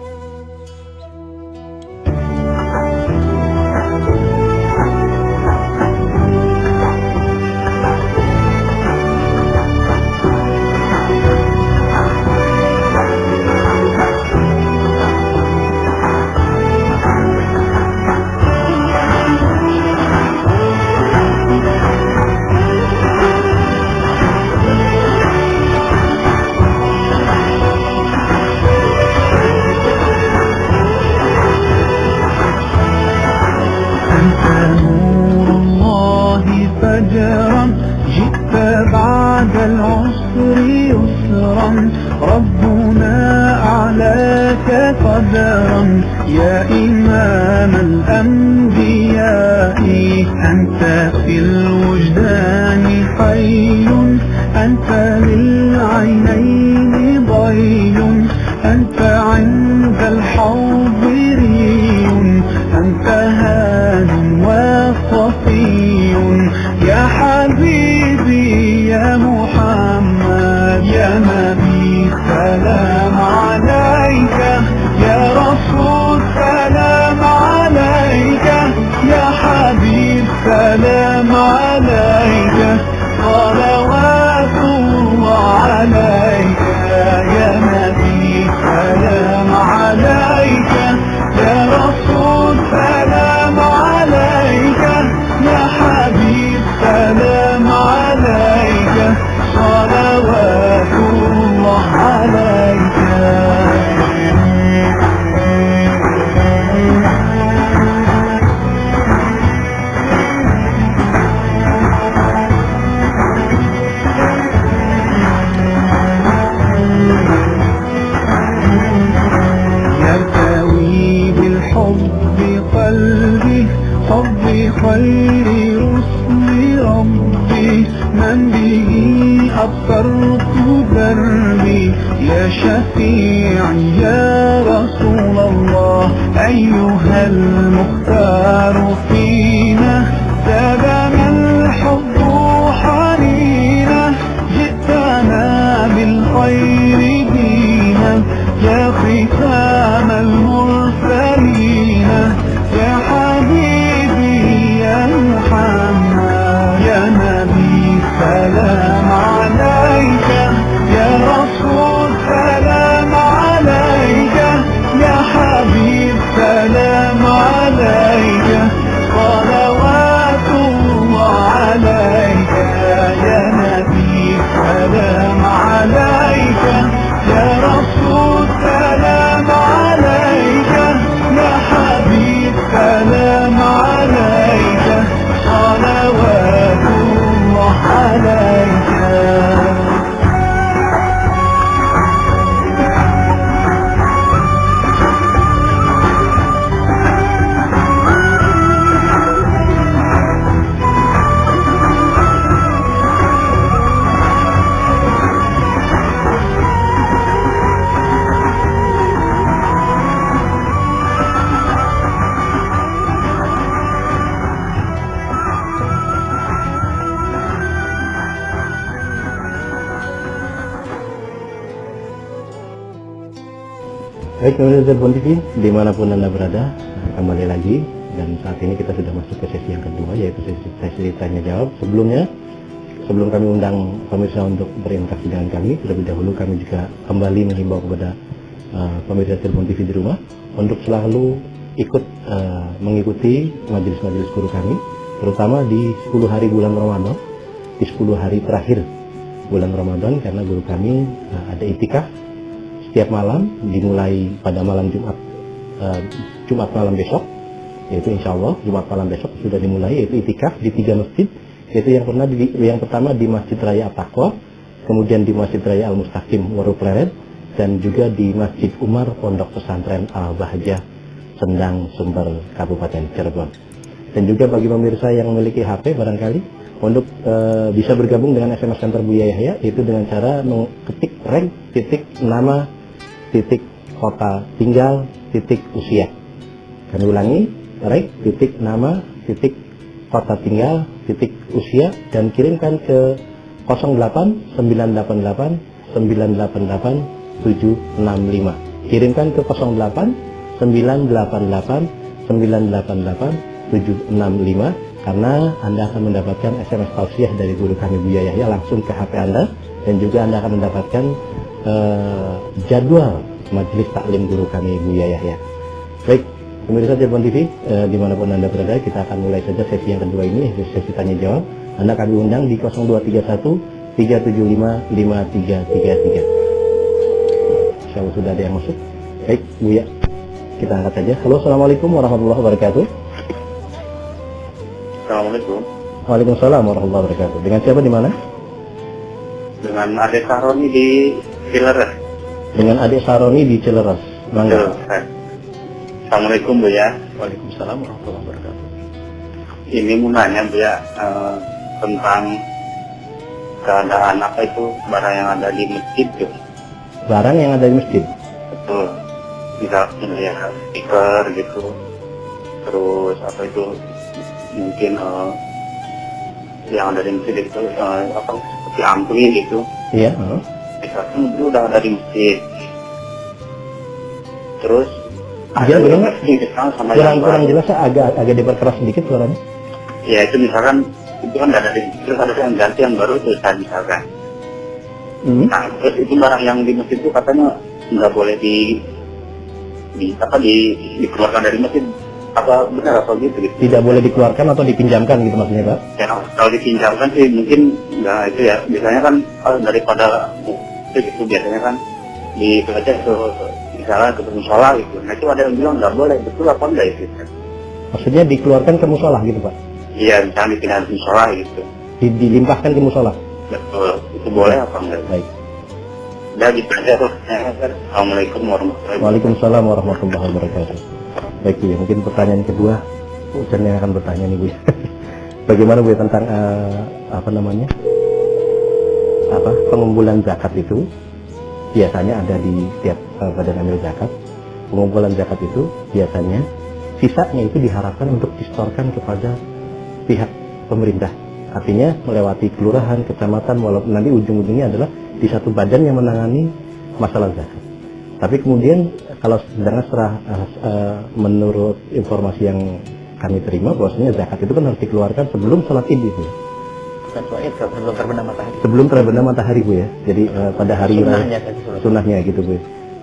يا إمام الأنبياء أنت في الوجدان حي أنت للعينين ضي أنت عند الحاضرين أنت هاد وصفي يا حبيبي يا محمد يا نبي سلام عليك يا رسول سلام عليك يا حبيب سلام عليك صلوات الله عليك يا نبي سلام عليك يا رسول سلام عليك يا حبيب سلام عليك صلوات الله عليك. خير رسل ربي من به أبصرت دربي يا شفيعي يا رسول الله أيها المختار فينا زادنا الحب حنينا جئتنا بالخير دينا يا ختام المرسلين يا حبيبي يا محمد يا نبي سلام عليك يا رسول سلام عليك يا حبيب سلام عليك صلوات الله عليك يا نبي سلام عليك يا رسول سلام عليك يا حبيب سلام عليك صلوات الله عليك. Baik, pemirsa Cirebon TV, dimanapun Anda berada, kembali lagi. Dan saat ini kita sudah masuk ke sesi yang kedua, yaitu sesi tanya jawab. Sebelum kami undang pemirsa untuk berinteraksi dengan kami, terlebih dahulu kami juga kembali menghimbau kepada pemirsa Cirebon TV di rumah untuk selalu ikut mengikuti majelis-majelis guru kami, terutama di 10 hari bulan Ramadan, di 10 hari terakhir bulan Ramadan, karena guru kami ada itikaf setiap malam, dimulai pada malam Jumat malam besok, yaitu insya Allah Jumat malam besok sudah dimulai, yaitu itikaf di 3 masjid, yaitu yang pertama di Masjid Raya At-Taqwa, kemudian di Masjid Raya Al-Mustaqim Waru Pleret, dan juga di Masjid Umar Pondok Pesantren Al-Bahjah Sendang Sumber Kabupaten Cirebon. Dan juga bagi pemirsa yang memiliki HP barangkali untuk bisa bergabung dengan SMS Center Buya Yahya, yaitu dengan cara mengetik reg titik nama titik kota tinggal, titik usia. Kami ulangi, Rek, titik nama, titik kota tinggal, titik usia, dan kirimkan ke 08 988 988 765. Kirimkan ke 08 988 988 765, karena Anda akan mendapatkan SMS tausiah dari guru kami Buya Yahya langsung ke HP Anda, dan juga Anda akan mendapatkan jadwal majelis taklim guru kami Buya Yahya. Baik, pemirsa Cirebon TV, dimanapun Anda berada, kita akan mulai saja sesi yang kedua ini, sesi tanya jawab. Anda kami undang di 0231 375 5333. Insyaallah sudah ada yang masuk. Baik, Buya, kita angkat saja. Halo, assalamualaikum warahmatullahi wabarakatuh. Assalamualaikum. Waalaikumsalam warahmatullahi wabarakatuh. Dengan siapa di mana? Dengan Adik Saroni di Cileres. Dengan Adik Saroni di Cileres. Mangga. Assalamualaikum Bu ya. Waalaikumsalam warahmatullahi wabarakatuh. Ini mau nanya Bu ya, tentang keadaan apa itu barang yang ada di masjid tuh. Barang yang ada di masjid. Betul. Misalnya ya speaker gitu. Terus apa itu mungkin yang ada di masjid itu apa seperti ampli gitu. Iya. Misalnya itu udah ada di masjid. Terus Dia ada kurang jelas, agak diperkeras sedikit suaranya. Ya itu misalkan itu kan ada di terus ada yang ganti yang baru itu misalkan. Nah terus itu barang yang di masjid itu katanya nggak boleh dikeluarkan dari masjid, apa benar apa gitu? Tidak boleh dikeluarkan atau dipinjamkan gitu maksudnya, Pak? Ya kalau dipinjamkan sih mungkin nggak itu ya, biasanya kan daripada itu gitu biasanya kan dibaca ke misalnya ke musola gitu. Nah itu ada yang bilang nggak boleh, betul apa enggak itu? Maksudnya dikeluarkan ke musola gitu, Pak? Iya, misalnya dipindah ke musola gitu. Dilimpahkan ke musola? Betul, itu boleh apa enggak? Baik. Udah gitu aja tuh. Assalamualaikum warahmatullahi wabarakatuh. Waalaikumsalam warahmatullahi wabarakatuh. Baik Bu ya, mungkin pertanyaan kedua Ucan yang akan bertanya nih Bu ya. Bagaimana Bu ya tentang pengumpulan zakat itu? Biasanya ada di setiap badan amil zakat. Pengumpulan zakat itu biasanya sisanya itu diharapkan untuk disetorkan kepada pihak pemerintah. Artinya melewati kelurahan, kecamatan, walaupun nanti ujung-ujungnya adalah di satu badan yang menangani masalah zakat. Tapi kemudian kalau sedangkan menurut informasi yang kami terima, bahwasanya zakat itu kan harus dikeluarkan sebelum sholat id Bu. Bukan sholat id, sebelum terbenam matahari. Sebelum terbenam matahari Bu ya. Jadi pada hari sunnahnya gitu Bu.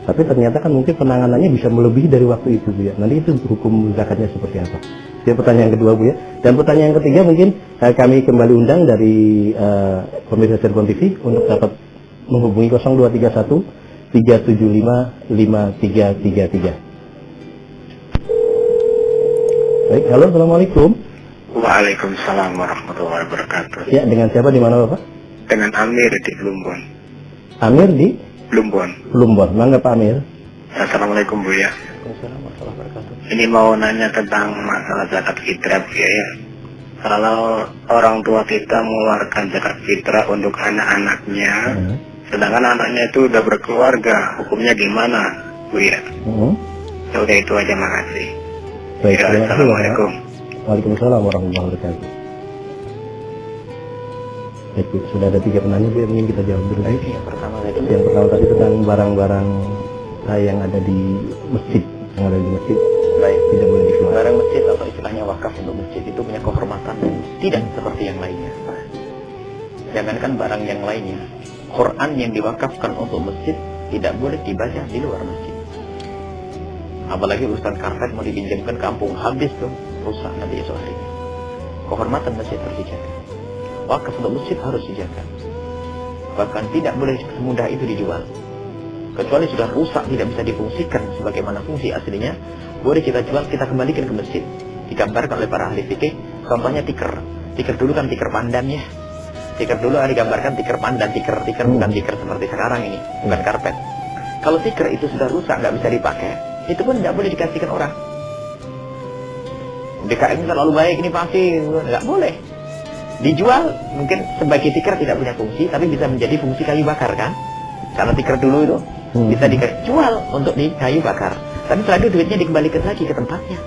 Tapi ternyata kan mungkin penanganannya bisa melebihi dari waktu itu Bu ya. Nanti itu hukum zakatnya seperti apa? Itu pertanyaan kedua Bu ya. Dan pertanyaan ketiga mungkin kami kembali undang dari pemirsa Cirebon TV untuk dapat menghubungi 0231 375 5333. Baik, halo, assalamualaikum. Waalaikumsalam warahmatullahi wabarakatuh. Ya, dengan siapa di mana Bapak? Dengan Amir di Plumbon. Amir di Plumbon. Plumbon. Mangga Pak Amir. Assalamualaikum Bu ya. Waalaikumsalam warahmatullahi wabarakatuh. Ini mau nanya tentang masalah zakat fitrah Bu ya. Kalau orang tua kita mengeluarkan zakat fitrah untuk anak-anaknya, sedangkan anaknya itu udah berkeluarga, hukumnya gimana Bu ya? Ya udah itu aja, makasih. Baik, Ya, Assalamualaikum. Waalaikumsalam warahmatullahi wabarakatuh. Baik, Bu, sudah ada 3 penanya Bu, mungkin kita jawab dulu. Baik, yang pertama tadi tentang barang-barang yang ada di masjid, Baik, tidak boleh dikeluarkan. barang masjid atau istilahnya wakaf untuk masjid itu punya kehormatan dan tidak seperti yang lainnya. Jangankan barang yang lainnya, Quran yang diwakafkan untuk masjid tidak boleh dibaca di luar masjid. Apalagi urusan karpet mau dipinjamkan kampung, habis tuh, rusak nanti esok harinya. Kehormatan masjid harus dijaga. Wakaf untuk masjid harus dijaga. Bahkan tidak boleh semudah itu dijual. Kecuali sudah rusak, tidak bisa difungsikan sebagaimana fungsi aslinya, boleh kita jual, kita kembalikan ke masjid. Digambarkan oleh para ahli fikih, contohnya tikar. Tikar dulu kan tikar pandan ya. Tikar dulu digambarkan tikar pandan, tikar bukan tikar seperti sekarang ini, bukan karpet. Kalau tikar itu sudah rusak, nggak bisa dipakai, itu pun nggak boleh dikasihkan orang. DKM terlalu baik ini pasti nggak boleh. Dijual mungkin sebagai tikar tidak punya fungsi, tapi bisa menjadi fungsi kayu bakar kan? Karena tikar dulu itu Bisa dijual untuk di kayu bakar. Tapi setelah itu duitnya dikembalikan lagi ke tempatnya.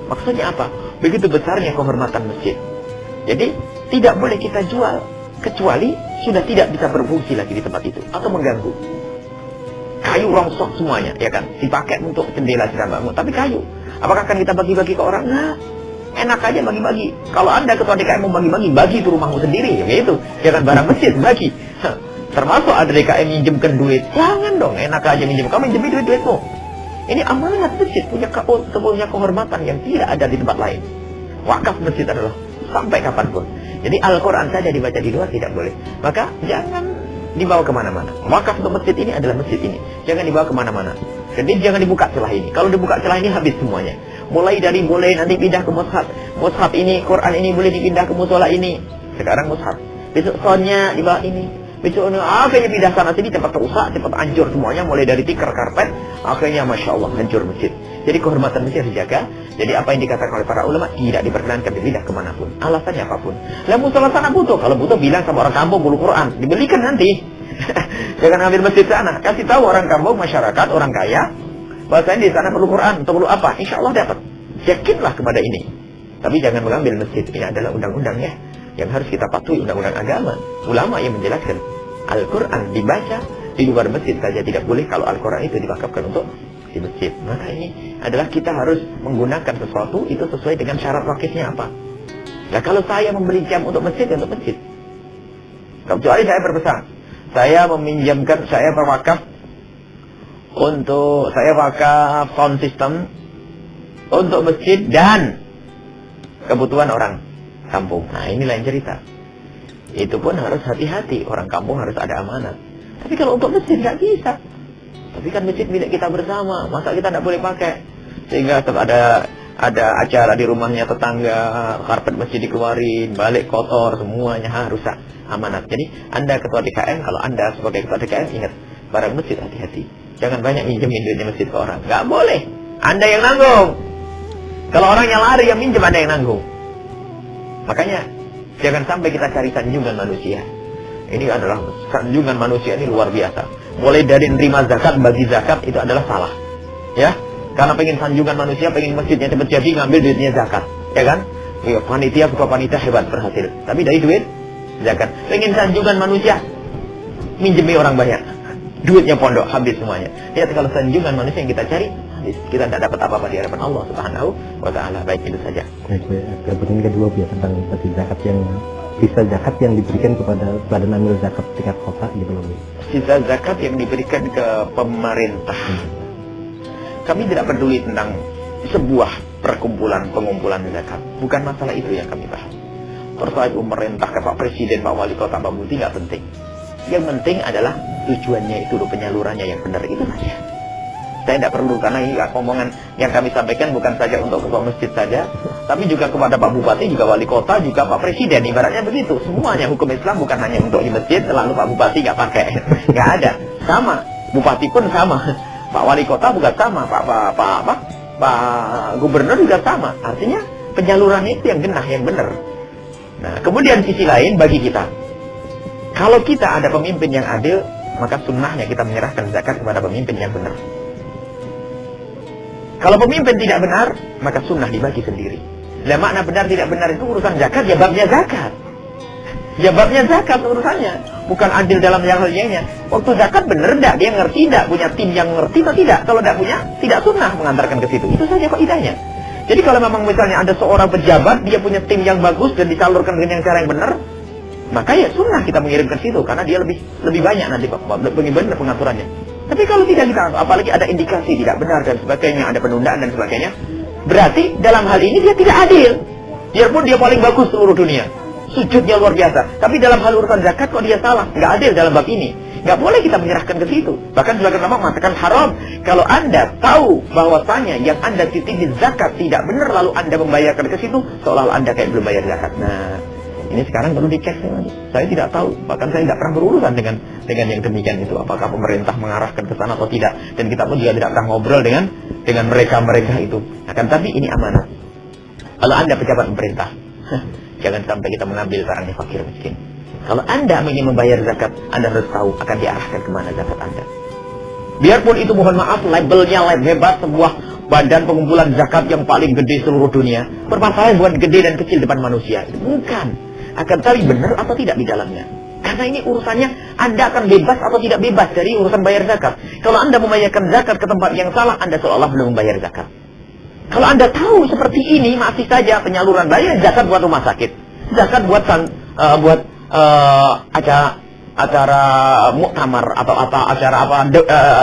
Maksudnya apa? Begitu besarnya kehormatan masjid. Jadi tidak boleh kita jual kecuali sudah tidak bisa berfungsi lagi di tempat itu atau mengganggu. Kayu rongsok semuanya, ya kan? Dipakai untuk jendela sedang bangun, tapi kayu. Apakah akan kita bagi-bagi ke orang? Nah, enak aja bagi-bagi. Kalau Anda ketua DKM mau bagi-bagi, bagi itu rumahmu sendiri, ya gitu. Jangan barang masjid bagi. Termasuk ada DKM minjemkan duit, jangan dong, enak aja minjem. Kamu minjemin duit-duitmu. Ini amanat masjid, punya kehormatan yang tidak ada di tempat lain. Wakaf masjid adalah sampai kapanpun. Jadi Al-Quran saja dibaca di luar tidak boleh. Maka jangan dibawa kemana-mana. Wakaf untuk masjid ini adalah masjid ini. Jangan dibawa kemana-mana. Jadi jangan dibuka celah ini. Kalau dibuka celah ini habis semuanya. Mulai dari boleh nanti pindah ke mushaf. Mushaf ini, Quran ini boleh dipindah ke musola ini. Sekarang mushaf. Besok sonnya di bawah ini. Besok akhirnya pindah sana sini, cepat rusak, cepat hancur semuanya. Mulai dari tikar karpet, akhirnya Masya Allah hancur masjid. Jadi kehormatan masjid harus dijaga. Jadi apa yang dikatakan oleh para ulama tidak diperkenankan dipindah kemanapun. Alasannya apapun. Lah musola sana butuh. Kalau butuh bilang sama orang kampung bulu Quran. Dibelikan nanti. Jangan ambil masjid sana. Kasih tahu orang kampung, masyarakat, orang kaya. Bahasanya di sana perlu Quran. Untuk perlu apa? Insya Allah dapat. Yakinlah kepada ini. Tapi jangan mengambil masjid. Ini adalah undang-undang ya. Yang harus kita patuhi undang-undang agama. Ulama yang menjelaskan Al-Quran dibaca di luar masjid saja tidak boleh kalau Al-Quran itu diwakafkan untuk di masjid. Maka ini adalah kita harus menggunakan sesuatu itu sesuai dengan syarat wakifnya apa. Nah kalau saya membeli jam untuk masjid, untuk masjid. Kecuali saya berpesan, saya meminjamkan, saya berwakaf untuk, saya wakaf sound system untuk masjid dan kebutuhan orang kampung. Nah ini lain cerita. Itu pun harus hati-hati. Orang kampung harus ada amanat. Tapi kalau untuk masjid nggak bisa. Tapi kan masjid milik kita bersama. Masa kita nggak boleh pakai? Sehingga ada acara di rumahnya tetangga, karpet masjid dikeluarin, balik kotor, semuanya rusak amanat. Jadi Anda ketua DKM, kalau Anda sebagai ketua DKM ingat, barang masjid hati-hati. Jangan banyak minjemin duitnya masjid ke orang. Nggak boleh. Anda yang nanggung. Kalau orang yang lari yang minjem, Anda yang nanggung. Makanya jangan sampai kita cari sanjungan manusia. Ini adalah sanjungan manusia ini luar biasa. Mulai dari nerima zakat, bagi zakat itu adalah salah. Ya, karena pengen sanjungan manusia, pengen masjidnya cepat jadi, ngambil duitnya zakat, ya kan? Ya, panitia ketua panitia hebat berhasil. Tapi dari duit zakat. Pengen sanjungan manusia, minjemi orang banyak, duitnya pondok habis semuanya. Lihat kalau sanjungan manusia yang kita cari, kita tidak dapat apa-apa di hadapan Allah Subhanahu wa Ta'ala. Baik, itu saja. Kemudian kedua tentang bagi zakat yang sisa zakat yang diberikan kepada badan amil zakat tingkat kota gitu loh. Sisa zakat yang diberikan ke pemerintah. Kami tidak peduli tentang sebuah pengumpulan zakat. Bukan masalah itu yang kami bahas. Terkait pemerintah, ke Pak Presiden, Pak Wali Kota, Pak Bupati nggak penting. Yang penting adalah tujuannya itu, penyalurannya yang benar, itu saja. Saya tidak perlu, karena ini omongan yang kami sampaikan bukan saja untuk ketua masjid saja, tapi juga kepada Pak Bupati, juga Wali Kota, juga Pak Presiden. Ibaratnya begitu. Semuanya hukum Islam bukan hanya untuk di masjid, lalu Pak Bupati nggak pakai. Nggak ada. Sama. Bupati pun sama. Pak Wali Kota juga sama. Pak Gubernur juga sama. Artinya penyalurannya itu yang genah, yang benar. Nah, kemudian sisi lain bagi kita. Kalau kita ada pemimpin yang adil, maka sunnahnya kita menyerahkan zakat kepada pemimpin yang benar. Kalau pemimpin tidak benar, maka sunnah dibagi sendiri. Lah makna benar tidak benar itu urusan zakat, ya babnya zakat. Ya babnya zakat urusannya. Bukan adil dalam yang lainnya. Waktu zakat benar tidak, dia ngerti tidak, punya tim yang ngerti atau tidak. Kalau tidak punya, tidak sunnah mengantarkan ke situ. Itu saja faedahnya. Jadi kalau memang misalnya ada seorang pejabat, dia punya tim yang bagus dan disalurkan dengan cara yang benar, maka ya sunnah kita mengirim ke situ, karena dia lebih banyak nanti lebih benar pengaturannya. Tapi kalau tidak kita, apalagi ada indikasi tidak benar dan sebagainya, ada penundaan dan sebagainya, berarti dalam hal ini dia tidak adil. Biarpun dia paling bagus seluruh dunia, sujudnya luar biasa, tapi dalam hal urusan zakat kok dia salah, nggak adil dalam bab ini. Nggak boleh kita menyerahkan ke situ. Bahkan sebagian ulama mengatakan haram kalau Anda tahu bahwasanya yang Anda titipi zakat tidak benar, lalu Anda membayarkan ke situ, seolah-olah Anda kayak belum bayar zakat. Nah, ini sekarang perlu dicek. Saya tidak tahu, bahkan saya tidak pernah berurusan dengan yang demikian itu, apakah pemerintah mengarahkan ke sana atau tidak, dan kita pun juga tidak pernah ngobrol dengan mereka itu. Akan tapi ini amanah. Kalau Anda pejabat pemerintah, jangan sampai kita mengambil barangnya fakir miskin. Kalau Anda ingin membayar zakat, Anda harus tahu akan diarahkan kemana zakat Anda. Biarpun itu mohon maaf labelnya lab hebat, sebuah badan pengumpulan zakat yang paling gede seluruh dunia. Permasalahan bukan gede dan kecil depan manusia. Itu bukan. Akan tapi benar atau tidak di dalamnya. Karena ini urusannya Anda akan bebas atau tidak bebas dari urusan bayar zakat. Kalau Anda membayarkan zakat ke tempat yang salah, Anda seolah-olah belum membayar zakat. Kalau Anda tahu seperti ini, masih saja penyaluran bayar zakat buat rumah sakit, zakat buat acara muktamar atau acara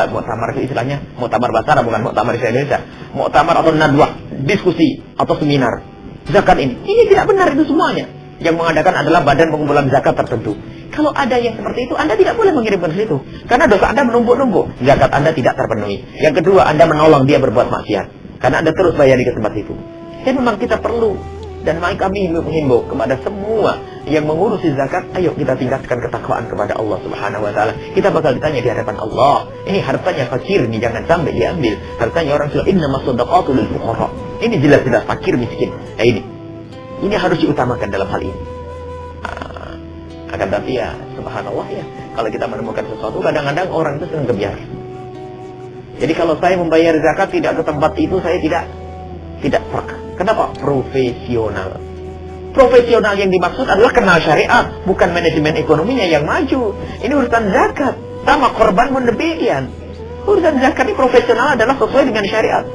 muktamar itu istilahnya muktamar bahasa bukan muktamar Indonesia, muktamar atau nadwah, diskusi atau seminar. Zakat ini tidak benar itu semuanya. Yang mengadakan adalah badan pengumpulan zakat tertentu. Kalau ada yang seperti itu, Anda tidak boleh mengirimkan ke situ. Karena dosa Anda menumpuk-numpuk. Zakat Anda tidak terpenuhi. Yang kedua, Anda menolong dia berbuat maksiat. Karena Anda terus bayar di tempat itu. Dan memang kita perlu. Dan kami menghimbau kepada semua yang mengurusi zakat, ayo kita tingkatkan ketakwaan kepada Allah Subhanahu wa taala. Kita bakal ditanya di hadapan Allah. Ini hartanya fakir nih, jangan sampai diambil. Hartanya orang sudah innamas shadaqatu lil fuqara. Ini jelas-jelas fakir miskin. Nah, ini harus diutamakan dalam hal ini. Akan tapi ya, subhanallah ya, kalau kita menemukan sesuatu, kadang-kadang orang itu senang kebiar. Jadi kalau saya membayar zakat tidak ke tempat itu, saya tidak pernah. Kenapa? Profesional. Profesional yang dimaksud adalah kenal syariat, bukan manajemen ekonominya yang maju. Ini urusan zakat. Sama korban pun demikian. Urusan zakat ini profesional adalah sesuai dengan syariat.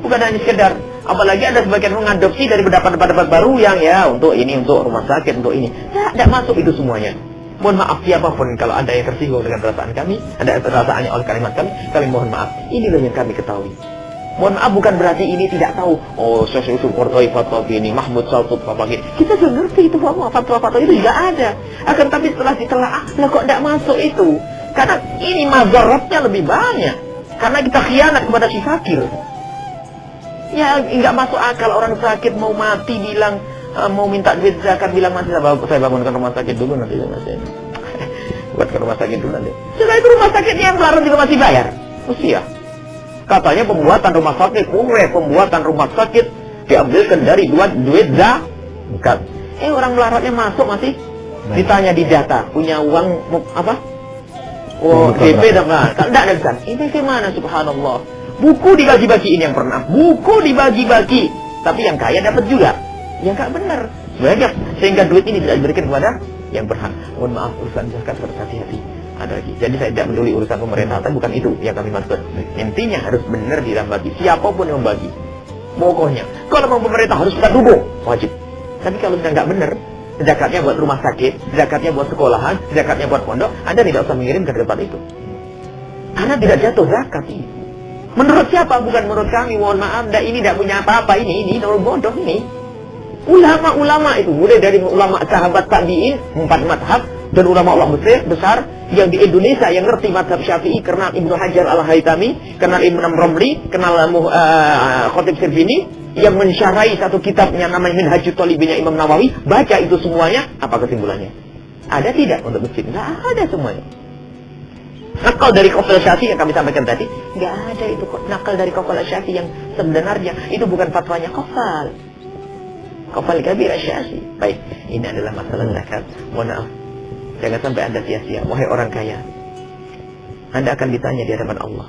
Bukan hanya sekedar. Apalagi ada sebagian mengadopsi dari pendapat-pendapat baru yang ya untuk ini, untuk rumah sakit, untuk ini. Tidak masuk itu semuanya. Mohon maaf siapapun kalau ada yang tersinggung dengan perasaan kami, ada perasaannya oleh kalimat kami mohon maaf. Inilah yang kami ketahui. Mohon maaf bukan berarti ini tidak tahu. Oh, Syekh Usul Qurtubi fatwa ini, Mahmud Saltut fatwa ini. Kita sudah ngerti itu fatwa itu tidak ada. Akan tapi setelah ditelaah, lah kok tidak masuk itu? Karena ini mazharatnya lebih banyak. Karena kita khianat kepada si fakir. Ya, nggak masuk akal orang sakit mau mati bilang mau minta duit zakat, bilang mati saya bangunkan rumah sakit dulu nanti saya buat ke rumah sakit dulu nanti. Setelah itu rumah sakitnya yang melarat juga masih bayar. Usia. Katanya pembuatan rumah sakit diambilkan dari duit zakat. Orang melaratnya masuk masih ditanya di data punya uang apa? Oh, DP dan tidak ada kan? Ini bagaimana subhanallah? Buku dibagi-bagi ini yang pernah. Buku dibagi-bagi. Tapi yang kaya dapat juga. Ya nggak benar. Sehingga duit ini tidak diberikan kepada yang berhak. Mohon maaf urusan zakat harus hati-hati. Ada lagi. Jadi saya tidak peduli urusan pemerintah. Tapi bukan itu yang kami maksud. Intinya harus benar dibagi. Siapapun yang membagi. Pokoknya. Kalau mau pemerintah harus kita dukung. Wajib. Tapi kalau sudah nggak benar. Zakatnya buat rumah sakit. Zakatnya buat sekolahan. Zakatnya buat pondok. Anda tidak usah mengirim ke tempat itu. Karena tidak jatuh zakat ini. Menurut siapa? Bukan menurut kami. Mohon maaf, ini tidak punya apa-apa. Ini orang bodoh ini. Ulama-ulama itu, mulai dari ulama sahabat tabi'in, 4 madhab, dan ulama-ulama besar yang di Indonesia yang ngerti madhab Syafi'i, kenal Ibnu Hajar Al-Haytami, kenal Ibnu Romli, kenal Khatib Sirbini, yang mensyarahi satu kitab yang namanya Minhajul Talibinnya Imam Nawawi, baca itu semuanya, apa kesimpulannya? Ada tidak untuk masjid? Nggak ada semuanya. Nakal dari Qafal Syafi'i yang kami sampaikan tadi, nggak ada itu nakal dari Qafal Syafi'i yang sebenarnya itu bukan fatwanya Qafal Kabir Syafi'i. Baik, ini adalah masalah zakat. Mohon maaf, jangan sampai Anda sia-sia. Wahai orang kaya, Anda akan ditanya di hadapan Allah.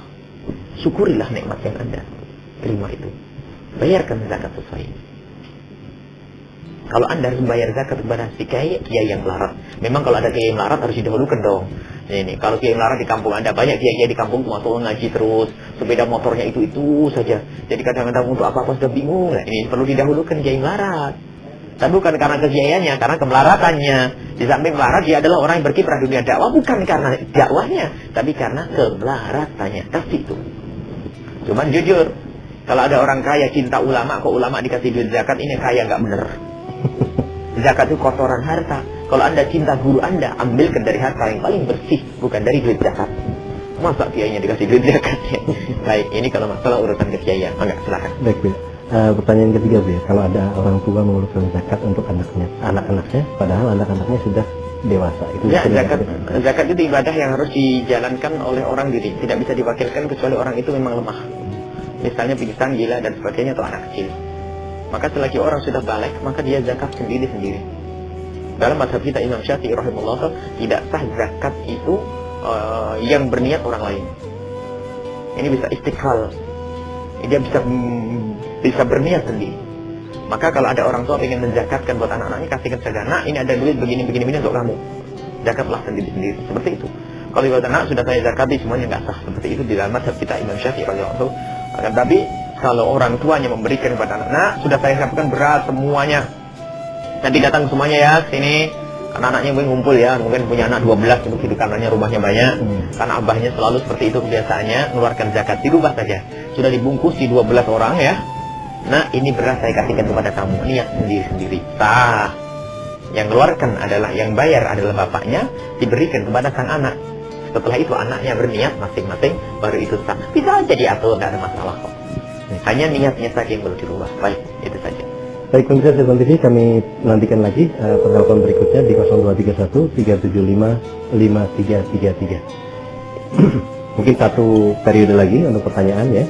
Syukurilah nikmat yang Anda terima itu. Bayarkan zakat sesuai. Kalau Anda harus membayar zakat kepada si kiai yang melarat, memang kalau ada kiai yang melarat harus didahulukan dong. Ini kalau kiai melarat di kampung Anda, banyak kiai di kampung masuk ngaji terus, sepeda motornya itu saja. Jadi kadang-kadang untuk apa-apa sudah bingung. Nah, ini perlu didahulukan kiai melarat. Tapi bukan karena kekiaiannya, karena kemelaratannya. Di samping melarat dia adalah orang yang berkiprah dunia dakwah, bukan karena dakwahnya, tapi karena kemelaratannya. Kasih itu. Cuman jujur, kalau ada orang kaya cinta ulama, kok ulama dikasih duit zakat, ini kaya nggak bener. Zakat itu kotoran harta. Kalau Anda cinta guru Anda, ambilkan dari harta yang paling bersih, bukan dari duit zakat. Masa kiainya dikasih duit zakatnya? Baik, ini kalau masalah urusan kekiaian. Enggak, silakan. Baik, Bu. Pertanyaan ketiga, Bu. Kalau ada orang tua mengumpulkan zakat untuk anak-anaknya, padahal anak-anaknya sudah dewasa. Itu ya, zakat itu ibadah yang harus dijalankan oleh orang diri. Tidak bisa diwakilkan kecuali orang itu memang lemah. Misalnya pingsan, gila, dan sebagainya, atau anak kecil. Maka selagi orang sudah balik, maka dia zakat sendiri-sendiri. Dalam mazhab kita Imam Syafi'i rahimahullah, tidak sah zakat itu yang berniat orang lain. ini bisa istiqlal, dia bisa berniat sendiri. Maka kalau ada orang tua ingin menjakatkan buat anak-anaknya, kasihkan saja, nak ini ada duit begini untuk kamu, zakatlah sendiri. Seperti itu. Kalau buat anak sudah saya zakati semuanya nggak sah. Seperti itu di dalam mazhab kita Imam Syafi'i radhiyallahu anhu. Tapi kalau orang tuanya memberikan kepada anak, sudah saya katakan berat semuanya. Nanti datang semuanya ya sini. Karena anaknya mungkin ngumpul ya, mungkin punya anak 12 untuk hidup karenanya rumahnya banyak. Karena abahnya selalu seperti itu kebiasaannya, mengeluarkan zakat di rumah saja. Sudah dibungkus di 12 orang ya. Nah ini beras saya kasihkan kepada kamu, niat sendiri-sendiri. Sah. Yang keluarkan adalah, yang bayar adalah bapaknya, diberikan kepada sang anak. Setelah itu anaknya berniat masing-masing, baru itu sah. Bisa aja diatur, tidak ada masalah kok. Hanya niatnya saja yang perlu dirubah. Baik, itu saja. Baik, pemirsa Cirebon TV, kami nantikan lagi penelpon berikutnya di 0231 375 5333. Mungkin satu periode lagi untuk pertanyaan ya.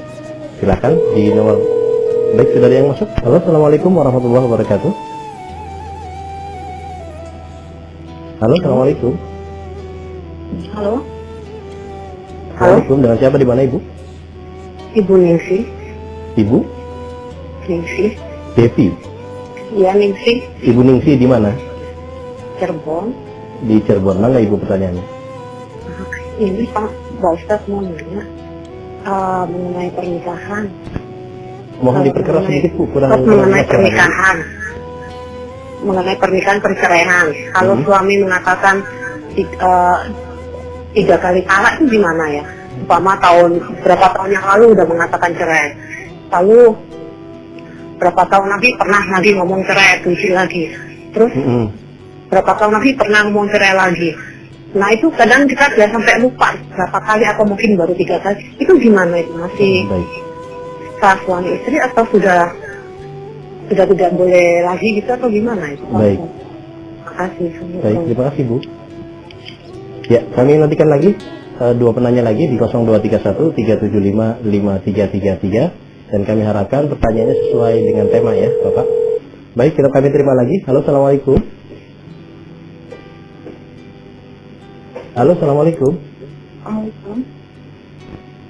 Silakan di nomor. Baik, sudah ada yang masuk. Halo, assalamualaikum warahmatullahi wabarakatuh. Halo, assalamualaikum. Halo. Assalamualaikum. Dengan siapa, di mana Ibu? Ibu Ningsih. Ibu? Ningsih. Devi. Iya, Ningsih. Ibu Ningsih di mana? Cirebon. Di Cirebon. Mana Ibu pertanyaannya? Ini Pak Ustaz mau nanya mengenai pernikahan. Mohon diperkeras sedikit Bu, kurang mengenai jelas pernikahan. Mengenai pernikahan perceraian. Kalau suami mengatakan 3 kali talak itu gimana ya? Umpama berapa tahun yang lalu udah mengatakan cerai. Lalu berapa tahun lagi pernah lagi ngomong cerai, tujuh lagi. Terus berapa tahun lagi pernah ngomong cerai lagi. Nah itu kadang kita sudah sampai lupa berapa kali atau mungkin baru 3 kali. Itu gimana itu? Masih sah suami istri atau sudah tidak boleh lagi gitu atau gimana itu? Baik. Terima kasih. Baik, terima kasih Bu. Ya, kami nantikan lagi 2 penanya lagi di 0231 375 5333. Dan kami harapkan pertanyaannya sesuai dengan tema ya Bapak. Baik, kita kami terima lagi. Halo, assalamualaikum. Halo, assalamualaikum. Assalamualaikum.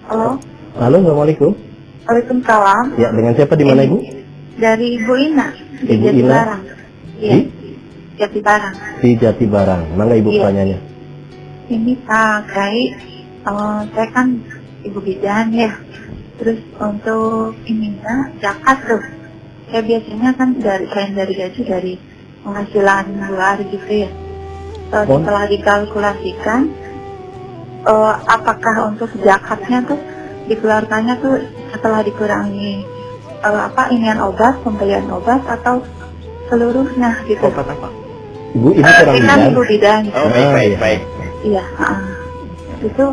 Halo. Halo, assalamualaikum. Waalaikumsalam. Ya, dengan siapa, di mana Ibu? Dari Ibu Ina. Di Ibu Jati Ina? Barang. Iya. Jati Barang. Di Jati Barang. Mana Ibu Iya. pertanyaannya? Ini Pak Kai, saya kan ibu bidan ya. Terus untuk ininya zakat tuh, saya biasanya kan selain dari gaji dari penghasilan luar gitu ya. Setelah dikalkulasikan, apakah untuk zakatnya tuh dikeluarkannya tuh setelah dikurangi inian obat, pembelian obat atau seluruhnya gitu? Obat apa? Ibu, ini kurang Ini kan bidan. ibu bidan. Oh, baik. Iya, itu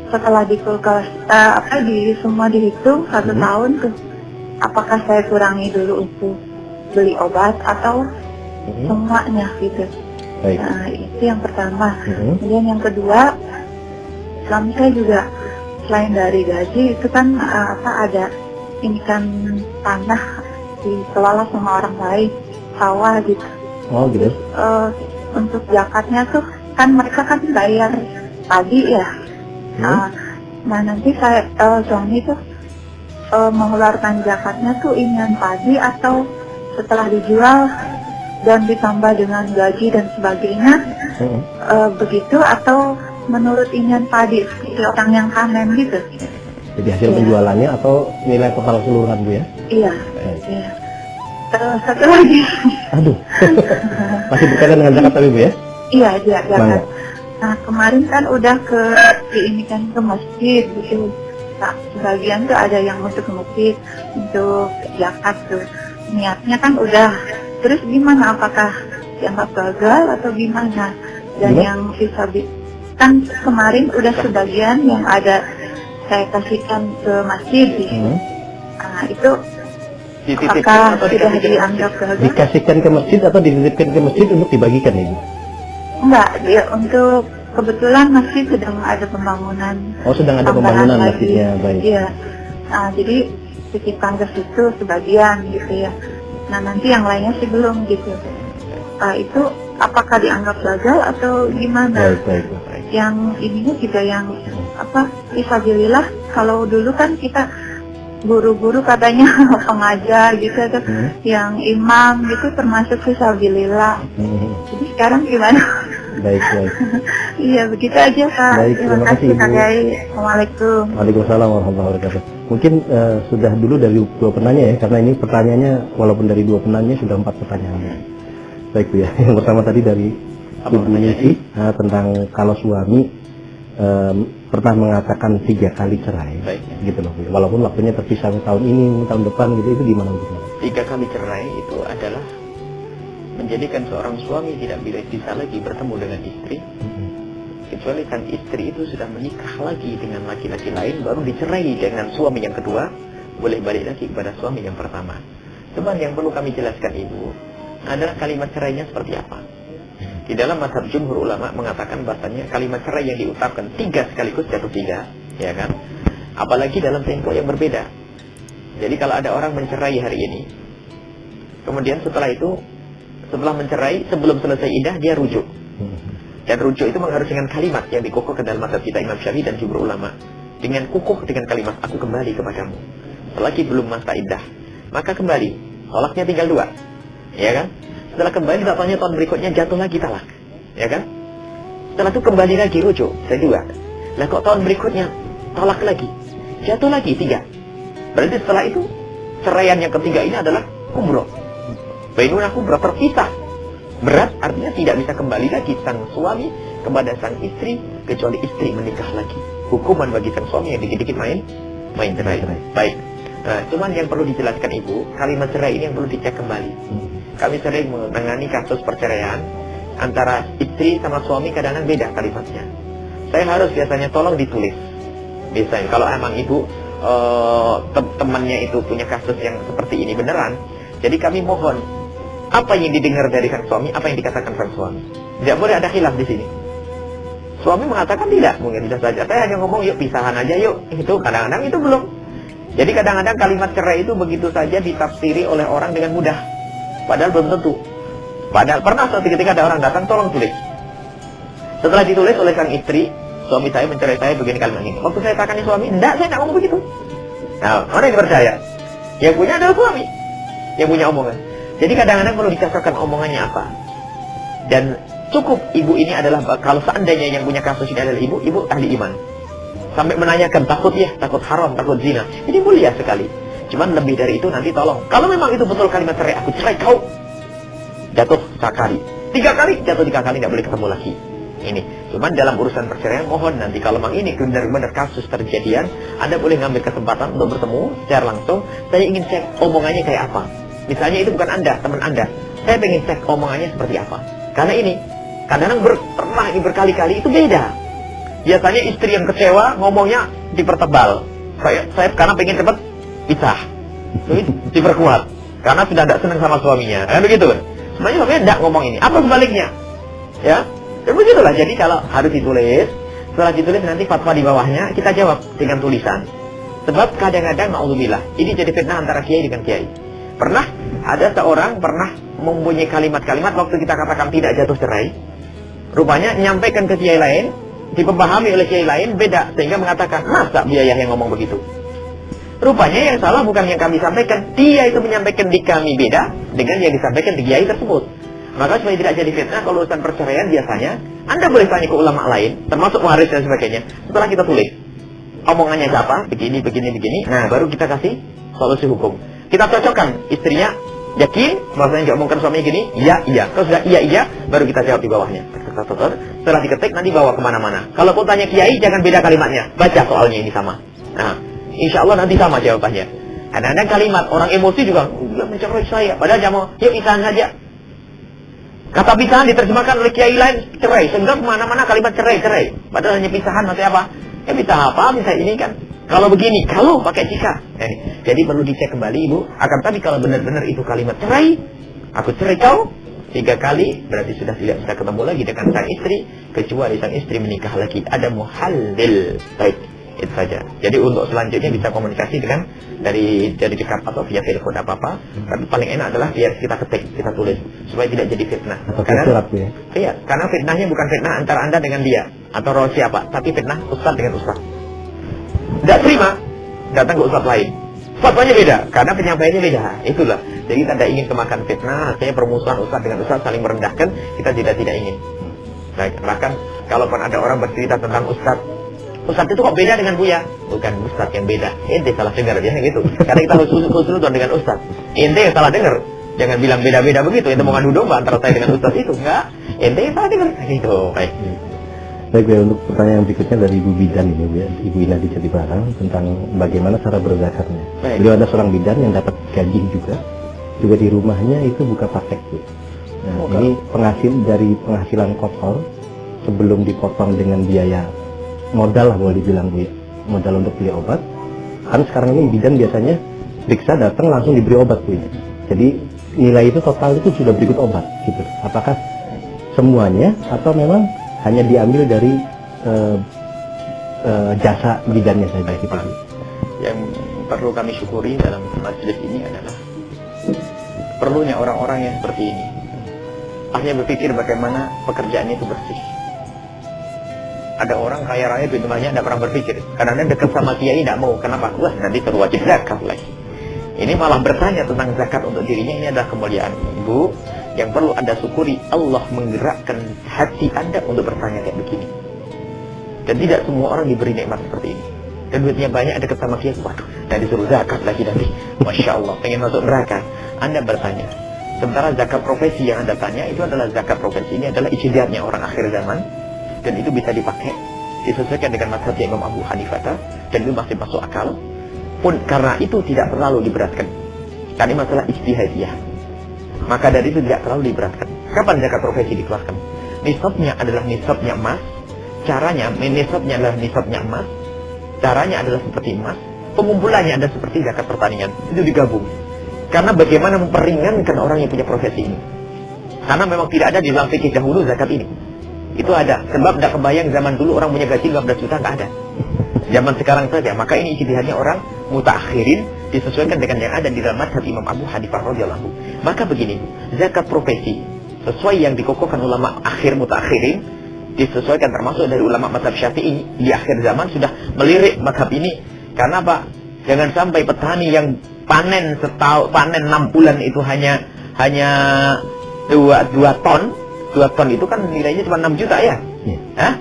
setelah semua dihitung 1 tahun tuh, apakah saya kurangi dulu untuk beli obat atau semuanya gitu? Baik. Nah, itu yang pertama. Kemudian yang kedua, suami saya juga selain dari gaji itu kan ada ini kan tanah dikelola sama orang lain, sawah gitu. Oh gitu. Untuk zakatnya tuh kan mereka kan bayar padi ya. Nah nanti suami tuh mengeluarkan zakatnya tuh inian padi atau setelah dijual dan ditambah dengan gaji dan sebagainya, begitu atau menurut inian padi seperti orang yang panen gitu. Jadi hasil penjualannya atau nilai total keseluruhan Bu ya? Iya. Iya. Terus satu lagi. Aduh. Masih berkaitan dengan zakat tapi Bu ya? Iya, zakat. Nah kemarin kan udah diinikan ke masjid gitu. Nah, sebagian tuh ada yang untuk ke masjid untuk zakat tuh. Niatnya kan udah. Terus gimana? Apakah dianggap gagal atau gimana? Dan yang bisa kan kemarin udah sebagian yang ada saya kasihkan ke masjid. Nah itu apakah sudah dianggap gagal? Dikasihkan ke masjid atau dititipkan ke masjid untuk dibagikan Ibu? Enggak, dia untuk kebetulan masjid sedang ada pembangunan. Oh, sedang ada pembangunan masjidnya, baik. Iya. Nah, jadi titipkan ke situ sebagian gitu ya. Nah, nanti yang lainnya sih belum gitu. Itu apakah dianggap gagal atau gimana? Baik. Yang ininya juga yang fisabilillah, kalau dulu kan kita guru-guru katanya pengajar gitu atau yang imam gitu termasuk fisabilillah. Jadi sekarang gimana? Baik. Iya, begitu aja Kak. Baik, terima kasih, Ibu. Kak Gai. Assalamualaikum. Waalaikumsalam warahmatullahi wabarakatuh. Mungkin sudah dulu dari 2 penanya ya, karena ini pertanyaannya walaupun dari 2 penanya sudah 4 pertanyaan. Baik Bu ya. Yang pertama tadi dari Ibu Yesi tentang kalau suami pernah mengatakan 3 kali cerai. Baik. Gitu loh Bu. Walaupun waktunya terpisah tahun ini, tahun depan gitu, itu gimana Bu? 3 kali cerai itu adalah menjadikan seorang suami tidak bisa lagi bertemu dengan istri, kecuali sang istri itu sudah menikah lagi dengan laki-laki lain, baru dicerai dengan suami yang kedua, boleh balik lagi kepada suami yang pertama. Cuman yang perlu kami jelaskan Ibu adalah kalimat cerainya seperti apa. Di dalam mazhab jumhur ulama mengatakan bahasanya kalimat cerai yang diucapkan 3 sekaligus jatuh 3, ya kan? Apalagi dalam tempo yang berbeda. Jadi kalau ada orang mencerai hari ini, kemudian setelah mencerai, sebelum selesai iddah dia rujuk. Dan rujuk itu mengharus dengan kalimat yang dikukuhkan dalam mazhab kita Imam Syafi'i dan jumhur ulama. Dengan kukuh dengan kalimat aku kembali kepadamu. Selagi belum masa iddah, maka kembali. Tolaknya tinggal 2. Ya kan? Setelah kembali datangnya tahun berikutnya jatuh lagi talak. Ya kan? Setelah itu kembali lagi rujuk, saya 2. Lah kok tahun berikutnya tolak lagi. Jatuh lagi 3. Berarti setelah itu ceraian yang ketiga ini adalah kumroh. Bainuna kumroh, terpisah. Berat artinya tidak bisa kembali lagi sang suami kepada sang istri kecuali istri menikah lagi. Hukuman bagi sang suami yang dikit-dikit main cerai. Baik. Nah, cuman yang perlu dijelaskan Ibu, kalimat cerai ini yang perlu dicek kembali. Kami sering menangani kasus perceraian antara istri sama suami, kadang-kadang beda kalimatnya. Saya harus biasanya tolong ditulis. Biasanya kalau emang Ibu temannya itu punya kasus yang seperti ini beneran, jadi kami mohon apa yang didengar dari sang suami, apa yang dikatakan sang suami. Tidak boleh ada khilaf di sini. Suami mengatakan tidak, mungkin bisa saja saya hanya ngomong yuk pisahan aja yuk. Itu kadang-kadang itu belum. Jadi kadang-kadang kalimat cerai itu begitu saja ditafsiri oleh orang dengan mudah. Padahal belum tentu. Padahal pernah suatu ketika ada orang datang, tolong tulis. Setelah ditulis oleh sang istri, suami saya mencerai saya begini kalimat ini. Waktu saya tanya suami, enggak, saya enggak ngomong begitu. Nah, mana yang percaya? Yang punya adalah suami, yang punya omongan. Jadi kadang-kadang perlu dicocokkan omongannya apa. Dan cukup Ibu ini adalah, kalau seandainya yang punya kasus ini adalah Ibu ahli iman. Sampai menanyakan takut haram, takut zina. Jadi mulia sekali. Cuman lebih dari itu nanti tolong. Kalau memang itu betul kalimat cerai, aku cerai kau. Jatuh 1 kali. 3 kali, jatuh 3 kali, nggak boleh ketemu lagi. Ini. Cuman dalam urusan perceraian mohon nanti kalau memang ini benar-benar kasus terjadian, Anda boleh ngambil kesempatan untuk bertemu secara langsung. Saya ingin cek omongannya kayak apa. Misalnya itu bukan Anda, teman Anda. Saya pengen cek omongannya seperti apa. Karena ini, kadang-kadang pernah ini berkali-kali itu beda. Biasanya istri yang kecewa ngomongnya dipertebal. Saya karena pengen cepat pisah. Diperkuat. Karena sudah tidak senang sama suaminya. Kan begitu kan? Sebenarnya suaminya tidak ngomong ini. Apa sebaliknya? Ya. Dan begitulah. Jadi kalau harus ditulis, setelah ditulis nanti fatwa di bawahnya kita jawab dengan tulisan. Sebab kadang-kadang na'udzubillah, ini jadi fitnah antara kiai dengan kiai. Pernah ada seorang mempunyai kalimat-kalimat waktu kita katakan tidak jatuh cerai. Rupanya menyampaikan ke kiai lain, dipahami oleh kiai lain beda, sehingga mengatakan masa biaya yang ngomong begitu. Rupanya yang salah bukan yang kami sampaikan, dia itu menyampaikan di kami beda dengan yang disampaikan di kiai tersebut. Maka supaya tidak jadi fitnah, kalau urusan perceraian biasanya Anda boleh tanya ke ulama lain, termasuk waris dan sebagainya. Setelah kita tulis omongannya siapa, begini. Nah baru kita kasih solusi hukum. Kita cocokkan istrinya, yakin bahwasanya yang diomongkan suaminya gini, iya. Kalau sudah iya, baru kita jawab di bawahnya. Setelah diketik nanti bawa kemana-mana. Kalau pun tanya kiai jangan beda kalimatnya, baca soalnya ini sama. Nah, insya Allah nanti sama jawabannya. Kadang-kadang kalimat orang emosi juga, dia mencerai saya, padahal dia mau, yuk pisahan saja. Kata pisahan diterjemahkan oleh kiai lain cerai, sehingga kemana-mana kalimat cerai. Padahal hanya pisahan nanti apa? Ya pisah apa? Bisa ini kan? Kalau begini, kalau pakai jika. Jadi perlu dicek kembali Ibu. Akan tapi kalau benar-benar itu kalimat cerai, aku cerai kau 3 kali, berarti sudah tidak bisa ketemu lagi dengan sang istri, kecuali sang istri menikah lagi. Ada muhallil. Baik, itu saja. Jadi untuk selanjutnya bisa komunikasi dengan dari dekat atau via telepon apa-apa. Tapi paling enak adalah biar kita ketik, kita tulis supaya tidak jadi fitnah. Karena fitnahnya bukan fitnah antara Anda dengan dia atau roh siapa, tapi fitnah ustaz dengan ustaz. Tidak terima, datang ke ustaz lain. Fatwanya beda, karena penyampaiannya beda. Itulah. Jadi kita tidak ingin kemakan fitnah, artinya permusuhan ustaz dengan ustaz saling merendahkan, kita tidak ingin. Bahkan kalaupun ada orang bercerita tentang ustaz itu kok beda dengan Buya? Bukan ustaz yang beda, ente salah dengar, biasanya gitu. Karena kita harus khusnudon dengan ustaz. Ente yang salah dengar. Jangan bilang beda-beda begitu. Ente mau ngadu domba antara saya dengan ustaz itu, enggak. Ente yang salah dengar. Gitu. Baik. Baik, ya, untuk pertanyaan berikutnya dari Ibu Bidan ini, Bu, ya. Ibu Ina di Jatibarang, tentang bagaimana cara berzakatnya. Beliau ada seorang bidan yang dapat gaji juga di rumahnya itu buka praktek, Bu. Nah, ini dari penghasilan kotor sebelum dipotong dengan biaya modal lah boleh dibilang, Bu, ya. Modal untuk beli obat. Kan sekarang ini bidan biasanya periksa datang langsung diberi obat, Bu, ya. Jadi nilai itu total itu sudah berikut obat gitu. Apakah semuanya atau memang hanya diambil dari jasa bidannya saja gitu. Yang perlu kami syukuri dalam majelis ini adalah perlunya orang-orang yang seperti ini. Akhirnya berpikir bagaimana pekerjaannya itu bersih. Ada orang kaya raya duit banyak tidak pernah berpikir. Karena dekat sama kiai tidak mau. Kenapa? Wah, nanti terwajib zakat lagi. Ini malah bertanya tentang zakat untuk dirinya. Ini adalah kemuliaan. Ibu, yang perlu Anda syukuri, Allah menggerakkan hati Anda untuk bertanya kayak begini. Dan tidak semua orang diberi nikmat seperti ini. Dan duitnya banyak, dekat sama kiai, waduh, dan disuruh zakat lagi nanti. Masya Allah, pengen masuk neraka. Anda bertanya. Sementara zakat profesi yang Anda tanya, itu adalah zakat profesi. Ini adalah ijtihadnya orang akhir zaman. Dan itu bisa dipakai, disesuaikan dengan mazhabnya Imam Abu Hanifah. Dan itu masih masuk akal. Pun karena itu tidak terlalu diberatkan. Karena ini masalah ijtihadiyah. Maka dari itu tidak terlalu diberatkan. Kapan zakat profesi dikeluarkan? Nisabnya adalah nisabnya emas. Caranya, nisabnya adalah nisabnya emas. Caranya adalah seperti emas. Pengumpulannya ada seperti zakat pertanian. Itu digabung. Karena bagaimana memperingankan orang yang punya profesi ini. Karena memang tidak ada di dalam fikih dahulu zakat ini. Itu ada. Sebab tidak kebayang zaman dulu orang punya gaji 15 juta, nggak ada. Zaman sekarang saja. Maka ini ijtihadnya orang mutaakhirin, disesuaikan dengan yang ada di dalam mazhab Imam Abu Hanifah radhiyallahu anhu. Maka begini, zakat profesi sesuai yang dikokohkan ulama akhir mutaakhirin, disesuaikan termasuk dari ulama mazhab Syafi'i di akhir zaman sudah melirik mazhab ini. Karena apa? Jangan sampai petani yang panen 6 bulan itu hanya 2 ton. 2 ton itu kan nilainya cuma 6 juta ya? Hah?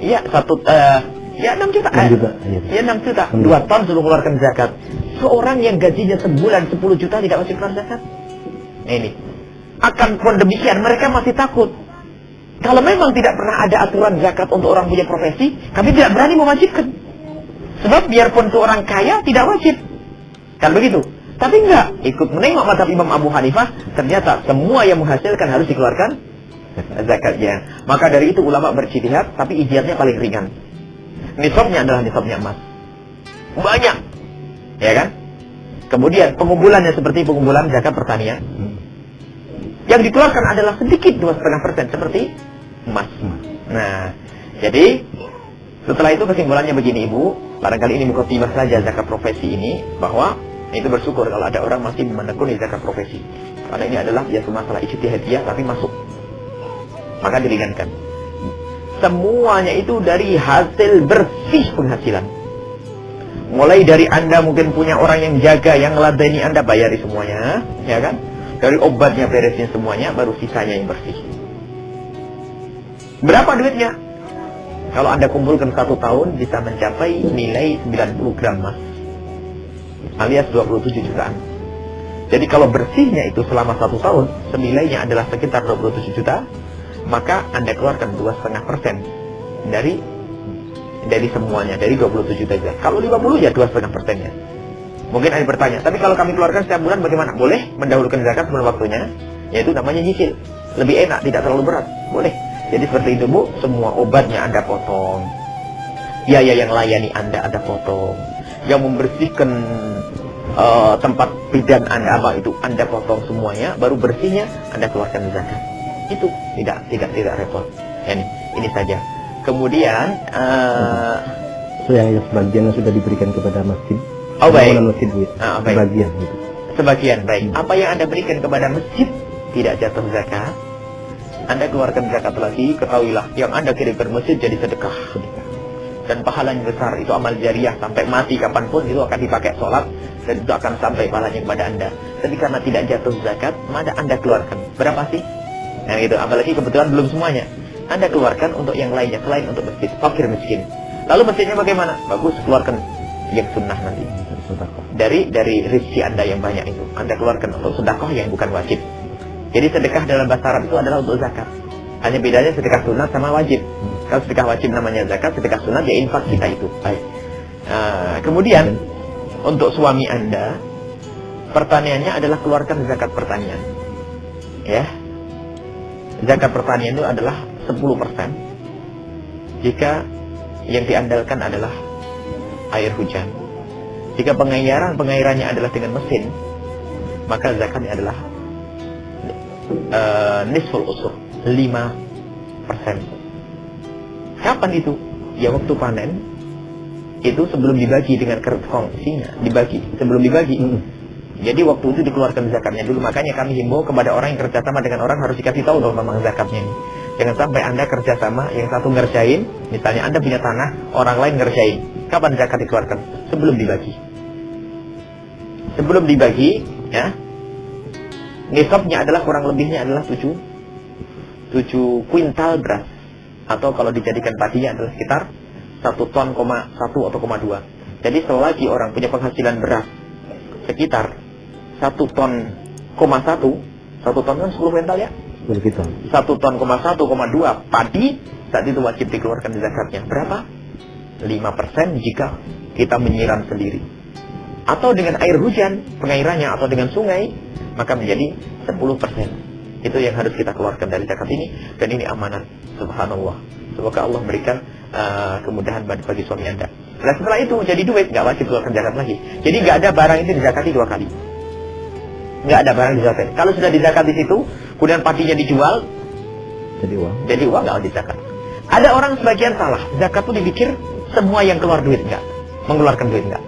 Iya, 6 juta. 6 juta. 2 ton suruh keluarkan zakat. Seorang yang gajinya sebulan 10 juta tidak wajib keluar zakat. Nah, ini. Akan pun demikian, mereka masih takut. Kalau memang tidak pernah ada aturan zakat untuk orang punya profesi, kami tidak berani mewajibkan. Sebab biarpun itu orang kaya, tidak wajib. Kan begitu? Tapi enggak. Ikut menengok mazhab Imam Abu Hanifah, ternyata semua yang menghasilkan harus dikeluarkan zakatnya. Maka dari itu ulama berijtihad, tapi ijtihadnya paling ringan. Nisabnya adalah nisabnya emas. Banyak. Ya kan? Kemudian pengumpulannya seperti pengumpulan zakat pertanian. Yang dikeluarkan adalah sedikit 2,5% seperti emas. Nah, jadi setelah itu kesimpulannya begini, Ibu. Barangkali ini mukadimah saja zakat profesi ini, bahwa itu bersyukur kalau ada orang masih menekuni zakat profesi. Karena ini adalah ya masalah ijtihadiyah tapi masuk. Maka diringankan. Semuanya itu dari hasil bersih penghasilan. Mulai dari Anda mungkin punya orang yang jaga, yang ngeladeni Anda, bayari semuanya, ya kan? Dari obatnya beresin semuanya, baru sisanya yang bersih. Berapa duitnya? Kalau Anda kumpulkan 1 tahun bisa mencapai nilai 90 gram emas, alias 27 jutaan. Jadi kalau bersihnya itu selama 1 tahun, senilainya adalah sekitar 27 juta, maka Anda keluarkan 2,5% dari semuanya, dari 27 juta. Kalau 50 ya 2,5%-nya. Mungkin Anda bertanya, tapi kalau kami keluarkan setiap bulan bagaimana? Boleh mendahulukan zakat sebelum waktunya, yaitu namanya nyicil. Lebih enak, tidak terlalu berat. Boleh. Jadi seperti itu, Bu, semua obatnya Anda potong. Biaya yang layani Anda potong. Yang membersihkan tempat bidan Anda itu Anda potong semuanya, baru bersihnya Anda keluarkan zakat. Itu tidak repot. Ini saja. Kemudian yang sebagian sudah diberikan kepada masjid. Oh baik. Masjid, baik. Sebagian gitu. Sebagian baik. Apa yang Anda berikan kepada masjid tidak jatuh zakat. Anda keluarkan zakat lagi, ketahuilah yang Anda kirim ke masjid jadi sedekah. dan pahalanya besar. Itu amal jariah sampai mati kapanpun itu akan dipakai sholat dan itu akan sampai pahalanya kepada Anda. Tapi karena tidak jatuh zakat, maka Anda keluarkan. Berapa sih? Nah itu, apalagi kebetulan belum semuanya. Anda keluarkan untuk yang lainnya selain untuk masjid, fakir miskin. Lalu masjidnya bagaimana? Bagus, keluarkan yang sunnah nanti. Dari rezeki Anda yang banyak itu, Anda keluarkan untuk sedekah yang bukan wajib. Jadi sedekah dalam bahasa Arab itu adalah untuk zakat. Hanya bedanya sedekah sunat sama wajib. Kalau sedekah wajib namanya zakat, sedekah sunat ya infak kita itu. Baik. Kemudian untuk suami Anda, pertaniannya adalah keluarkan zakat pertanian. Ya. Zakat pertanian itu adalah 10%. Jika yang diandalkan adalah air hujan. Jika pengairannya adalah dengan mesin, maka zakatnya adalah nisful usur, 5%. Kapan itu? Ya waktu panen. Itu sebelum dibagi dengan kongsinya, sebelum dibagi. Jadi waktu itu dikeluarkan zakatnya dulu. Makanya kami himbau kepada orang yang kerjasama dengan orang harus dikasih tahu dong tentang zakatnya ini. Jangan sampai Anda kerjasama, yang satu ngerjain, misalnya Anda punya tanah, orang lain ngerjain. Kapan zakat dikeluarkan? Sebelum dibagi. Sebelum dibagi, ya, nisabnya adalah kurang lebihnya adalah 7 kuintal beras. Atau kalau dijadikan padinya adalah sekitar 1,1 ton atau 2. Jadi selagi orang punya penghasilan beras sekitar 1 ton, 1 ton kan 10 kuintal ya? 1 ton, 1,2 padi, saat itu wajib dikeluarkan zakatnya. Berapa? 5% jika kita menyiram sendiri. Atau dengan air hujan, pengairannya, atau dengan sungai, maka menjadi 10%. Itu yang harus kita keluarkan dari zakat ini. Dan ini amanat, subhanallah. Semoga Allah berikan kemudahan bagi suami Anda. Nah setelah itu jadi duit, nggak wajib keluarkan zakat lagi. Jadi nggak ada barang itu dizakati 2 kali. Nggak ada barang dizakati. Kalau sudah dizakat di situ, kemudian padinya dijual, jadi uang nggak wajib zakat. Ada orang sebagian salah, zakat itu dipikir semua yang keluar duit, nggak, mengeluarkan duit nggak.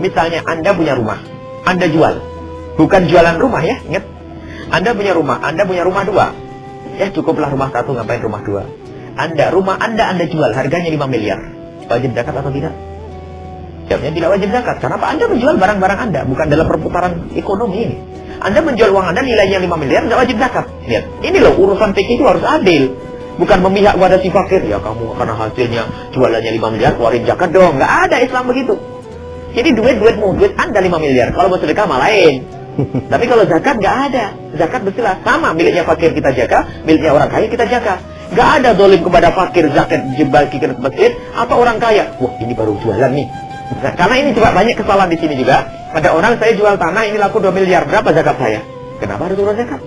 Misalnya Anda punya rumah, Anda jual, bukan jualan rumah ya, ingat. Anda punya rumah 2, ya cukuplah rumah 1, ngapain rumah 2. Rumah Anda jual, harganya 5 miliar, wajib zakat atau tidak? Jawabnya tidak wajib zakat. Kenapa? Anda menjual barang-barang Anda, bukan dalam perputaran ekonomi ini. Anda menjual uang Anda nilainya 5 miliar, nggak wajib zakat. Lihat, ini loh urusan fikih itu harus adil. Bukan memihak pada si fakir. Ya kamu karena hasilnya jualannya 5 miliar, keluarin zakat dong. Nggak ada Islam begitu. Jadi duitmu, duit Anda 5 miliar. Kalau mau sedekah mah lain. Tapi kalau zakat nggak ada. Zakat bersila sama, miliknya fakir kita jaga, miliknya orang kaya kita jaga. Nggak ada dolim kepada fakir, zakat dibagi ke masjid, apa orang kaya. Wah ini baru jualan nih. Nah, karena ini juga banyak kesalahan di sini juga. Ada orang saya jual tanah ini laku 2 miliar, berapa zakat saya? Kenapa harus turun zakat?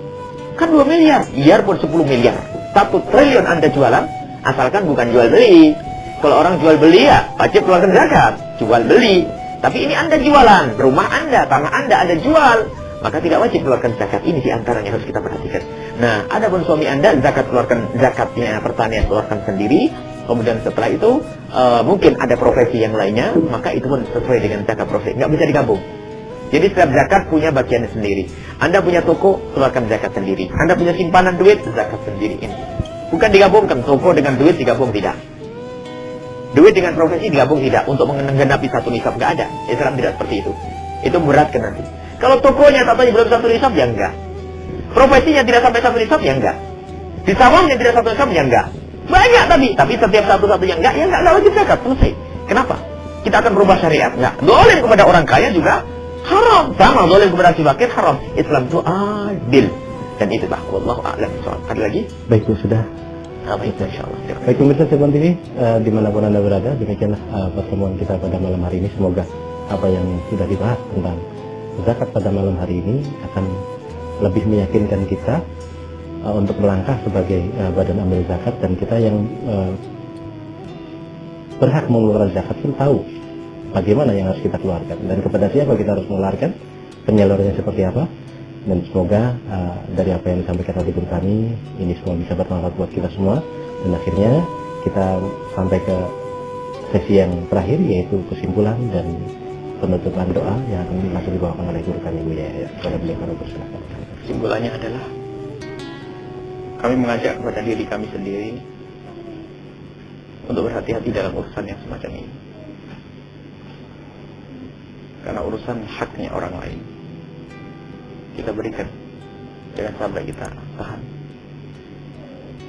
Kan 2 miliar, biarpun 10 miliar, 1 triliun Anda jualan, asalkan bukan jual beli. Kalau orang jual beli ya wajib keluarkan zakat, jual beli. Tapi ini Anda jualan, rumah Anda, tanah Anda jual, maka tidak wajib keluarkan zakat. Ini diantaranya harus kita perhatikan. Nah, ada pun suami Anda keluarkan zakatnya pertanian, keluarkan sendiri. Kemudian setelah itu mungkin ada profesi yang lainnya, maka itu pun sesuai dengan zakat profesi, nggak bisa digabung. Jadi setiap zakat punya bagiannya sendiri. Anda punya toko, keluarkan zakat sendiri. Anda punya simpanan duit, zakat sendiri. Ini bukan digabungkan, toko dengan duit digabung, tidak. Duit dengan profesi digabung, tidak. Untuk menggenapi 1 nisab nggak ada. Islam tidak seperti itu. Itu beratkan nanti. Kalau tokonya katanya belum 1 nisab, ya enggak. Profesinya tidak sampai 1 nisab, ya enggak. Di sawahnya tidak 1 nisab, ya enggak. Banyak tapi setiap satu-satu yang enggak, ya enggak wajib zakat, selesai. Kenapa? Kita akan berubah syariat, enggak. Dolim kepada orang kaya juga haram, sama dolim kepada si fakir haram. Islam itu adil. Dan itu lah, wallahu a'lam. Ada lagi? Baik, itu sudah. Baik, insyaallah. Baik, pemirsa Cirebon TV, dimanapun Anda berada, demikianlah pertemuan kita pada malam hari ini. Semoga apa yang sudah dibahas tentang zakat pada malam hari ini akan lebih meyakinkan kita untuk melangkah sebagai badan amil zakat, dan kita yang berhak mengeluarkan zakat pun tahu bagaimana yang harus kita keluarkan dan kepada siapa kita harus mengeluarkan, penyalurannya seperti apa. Dan semoga dari apa yang disampaikan oleh Guru kami ini semua bisa bermanfaat buat kita semua. Dan akhirnya kita sampai ke sesi yang terakhir, yaitu kesimpulan dan penutupan doa yang akan langsung dibawakan oleh Guru kami, Bu Yaya. Kepada beliau kami persilakan. Kesimpulannya adalah kami mengajak kepada diri kami sendiri untuk berhati-hati dalam urusan yang semacam ini. Karena urusan haknya orang lain kita berikan, jangan sampai kita tahan.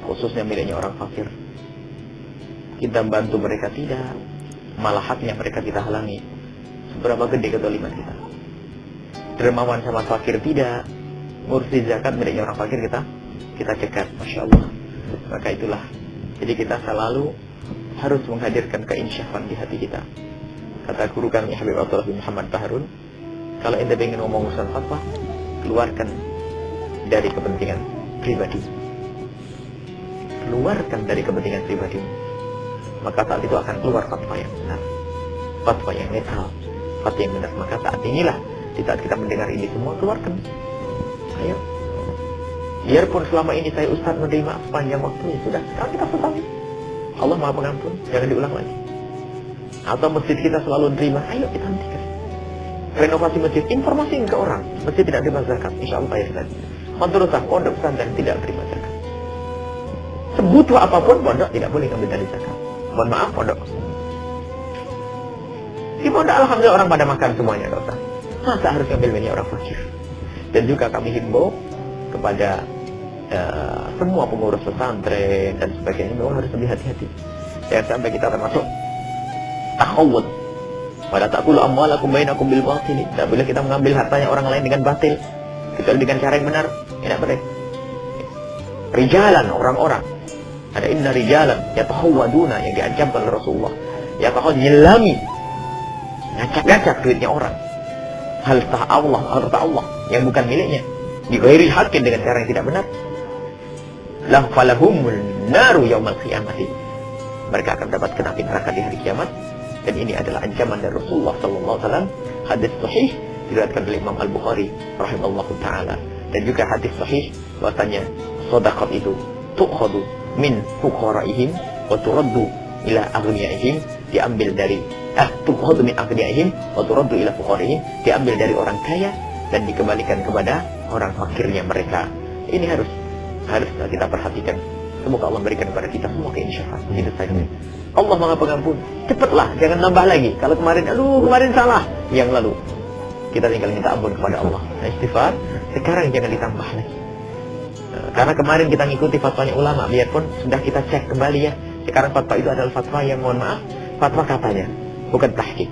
Khususnya miliknya orang fakir, kita bantu mereka tidak, malah haknya mereka kita halangi. Seberapa gede kezaliman kita. Dermawan sama fakir tidak, ngurusi zakat miliknya orang fakir kita cegat, masya Allah. Maka itulah, jadi kita selalu harus menghadirkan keinsyafan di hati kita. Kata guru kami Habib Abdullah bin Muhammad Baharun, kalau ente ingin ngomong urusan fatwa, keluarkan dari kepentingan pribadi. Keluarkan dari kepentingan pribadi, maka saat itu akan keluar fatwa yang benar, fatwa yang netral, fatwa yang benar. Maka saat inilah, di saat kita mendengar ini semua, keluarkan. Ayo, biarpun selama ini saya ustaz menerima sepanjang waktu, ya sudah, sekarang kita sesali. Allah Maha Pengampun, jangan diulang lagi. Atau masjid kita selalu terima, ayo kita hentikan. Renovasi masjid, informasi ke orang, masjid tidak terima zakat, insya Allah ya Ustaz. Madrasah, pondok pesantren tidak terima zakat. Sebutuh apapun pondok tidak boleh ngambil dari zakat. Mohon maaf pondok. Di pondok alhamdulillah orang pada makan semuanya, Ustaz. Masa harus ngambil milik orang fakir? Dan juga kami himbau kepada semua pengurus pesantren dan sebagainya, memang harus lebih hati-hati. Jangan sampai kita termasuk takhawud. Wala ta'kulu amwalakum bainakum bil batil. Tidak boleh kita mengambil hartanya orang lain dengan batil, kecuali dengan cara yang benar. Tidak boleh. Rijalan, orang-orang. Ada inna rijalan yatahawwaduna, yang diancamkan oleh Rasulullah. Yatahawwad, nyelami, ngacak-ngacak duitnya orang. Harta Allah yang bukan miliknya, dighairi hakin dengan cara yang tidak benar. Lahumul naru yaumal qiyamati. Mereka akan mendapatkan api neraka di hari kiamat. Dan ini adalah ancaman dari Rasulullah SAW. Hadis sahih diriwayatkan oleh Imam Al-Bukhari rahimahullah ta'ala. Dan juga hadis sahih bahwasanya sedekah itu tu'khadu min fuqaraihim wa turaddu ila aghniyaihim, diambil dari tu'khadu min aghniyaihim wa turaddu ila fuqaraihim, diambil dari orang kaya dan dikembalikan kepada orang fakirnya mereka. Ini harus kita perhatikan. Semoga Allah berikan kepada kita semua keinsyafan. Itu saja. Allah Maha Pengampun. Cepatlah, jangan nambah lagi. Kalau kemarin salah, yang lalu kita tinggal minta ampun kepada Allah. Nah, istighfar, sekarang jangan ditambah lagi. Karena kemarin kita ngikuti fatwanya ulama, biarpun sudah kita cek kembali ya. Sekarang fatwa itu adalah fatwa yang, mohon maaf, fatwa katanya, bukan tahqiq.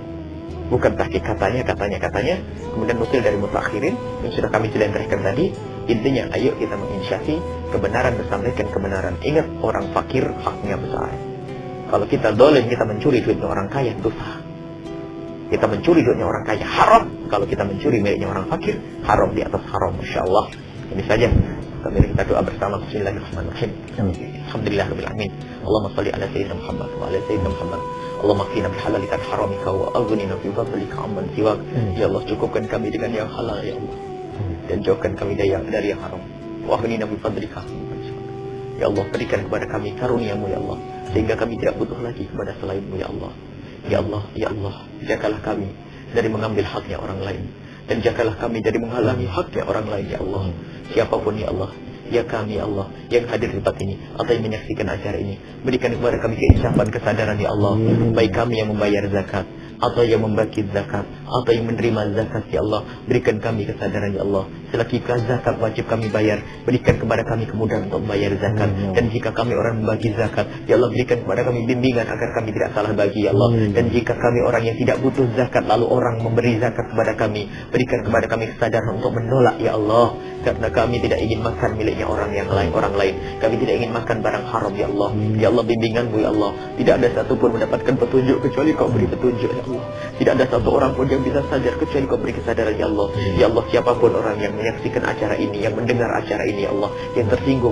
Bukan tahqiq, katanya. Kemudian nukil dari mutakhirin yang sudah kami jelaskan tadi. Intinya, ayo kita menginsyafi kebenaran, bersampaikan kebenaran. Ingat, orang fakir haknya besar. Kalau kita dolim, kita mencuri duitnya orang kaya, dosa. Kita mencuri duitnya orang kaya, haram. Kalau kita mencuri miliknya orang fakir, haram di atas haram. Masya Allah. Ini saja. Sambil kita doa bersama. Bismillahirrahmanirrahim. Alhamdulillahirabbil alamin. Allahumma shalli ala sayyidina Muhammad wa ala sayyidina Muhammad. Allahumma qina bi halalika haramika wa aghnina bi fadlika amman siwak. Ya Allah, cukupkan kami dengan yang halal ya Allah, dan jauhkan kami dari yang haram. Wa aghnina bi fadlika. Ya Allah, berikan kepada kami karunia-Mu ya Allah, sehingga kami tidak butuh lagi kepada selain-Mu ya Allah. Ya Allah, jagalah kami dari mengambil haknya orang lain, dan jagalah kami dari menghalangi haknya orang lain ya Allah. Siapapun ya Allah, ya kami ya Allah yang hadir di tempat ini atau yang menyaksikan acara ini, berikan kepada kami keinsafan, kesadaran ya Allah. Baik kami yang membayar zakat, atau yang membagi zakat, atau yang menerima zakat ya Allah, berikan kami kesadaran ya Allah. Selagi zakat wajib kami bayar, berikan kepada kami kemudahan untuk membayar zakat. Dan jika kami orang membagi zakat ya Allah, berikan kepada kami bimbingan agar kami tidak salah bagi ya Allah. Dan jika kami orang yang tidak butuh zakat, lalu orang memberi zakat kepada kami, berikan kepada kami kesadaran untuk menolak ya Allah. Karena kami tidak ingin makan miliknya orang lain. Kami tidak ingin makan barang haram ya Allah. Ya Allah, bimbingan-Mu ya Allah. Tidak ada satupun mendapatkan petunjuk kecuali Kau beri petunjuk ya Allah. Tidak ada satu orang pun yang bisa sadar kecuali Kau beri kesadaran ya Allah. Ya Allah, siapapun orang yang menyaksikan acara ini, yang mendengar acara ini ya Allah, yang tersinggung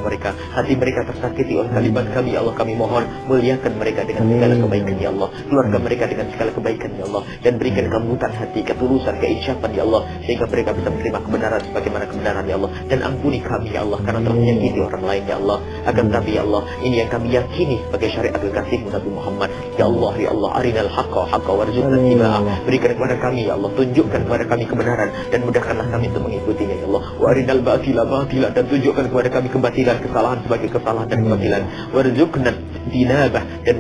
mereka, hati mereka tersakiti oleh kalimat kami ya Allah, kami mohon muliakan mereka dengan segala kebaikan ya Allah, keluarga mereka dengan segala kebaikan ya Allah, dan berikan kelembutan hati, ketulusan, keinsyapan ya Allah, sehingga mereka bisa menerima kebenaran sebagaimana kebenaran ya Allah. Dan ampuni kami ya Allah karena telah menyakiti orang lain ya Allah. Akan tapi ya Allah, ini yang kami yakini sebagai syariat kekasih-Mu Nabi Muhammad ya Allah. Arinal haqqa warzuqna ittiba'a Allah. Berikan kepada kami ya Allah, tunjukkan kepada kami kebenaran dan mudahkanlah kami untuk mengikutinya ya Allah. Wa arinal batila batila, dan tunjukkan kepada kami kebatilan, kesalahan sebagai kesalahan dan kebatilan. Warzuqna dinabah, dan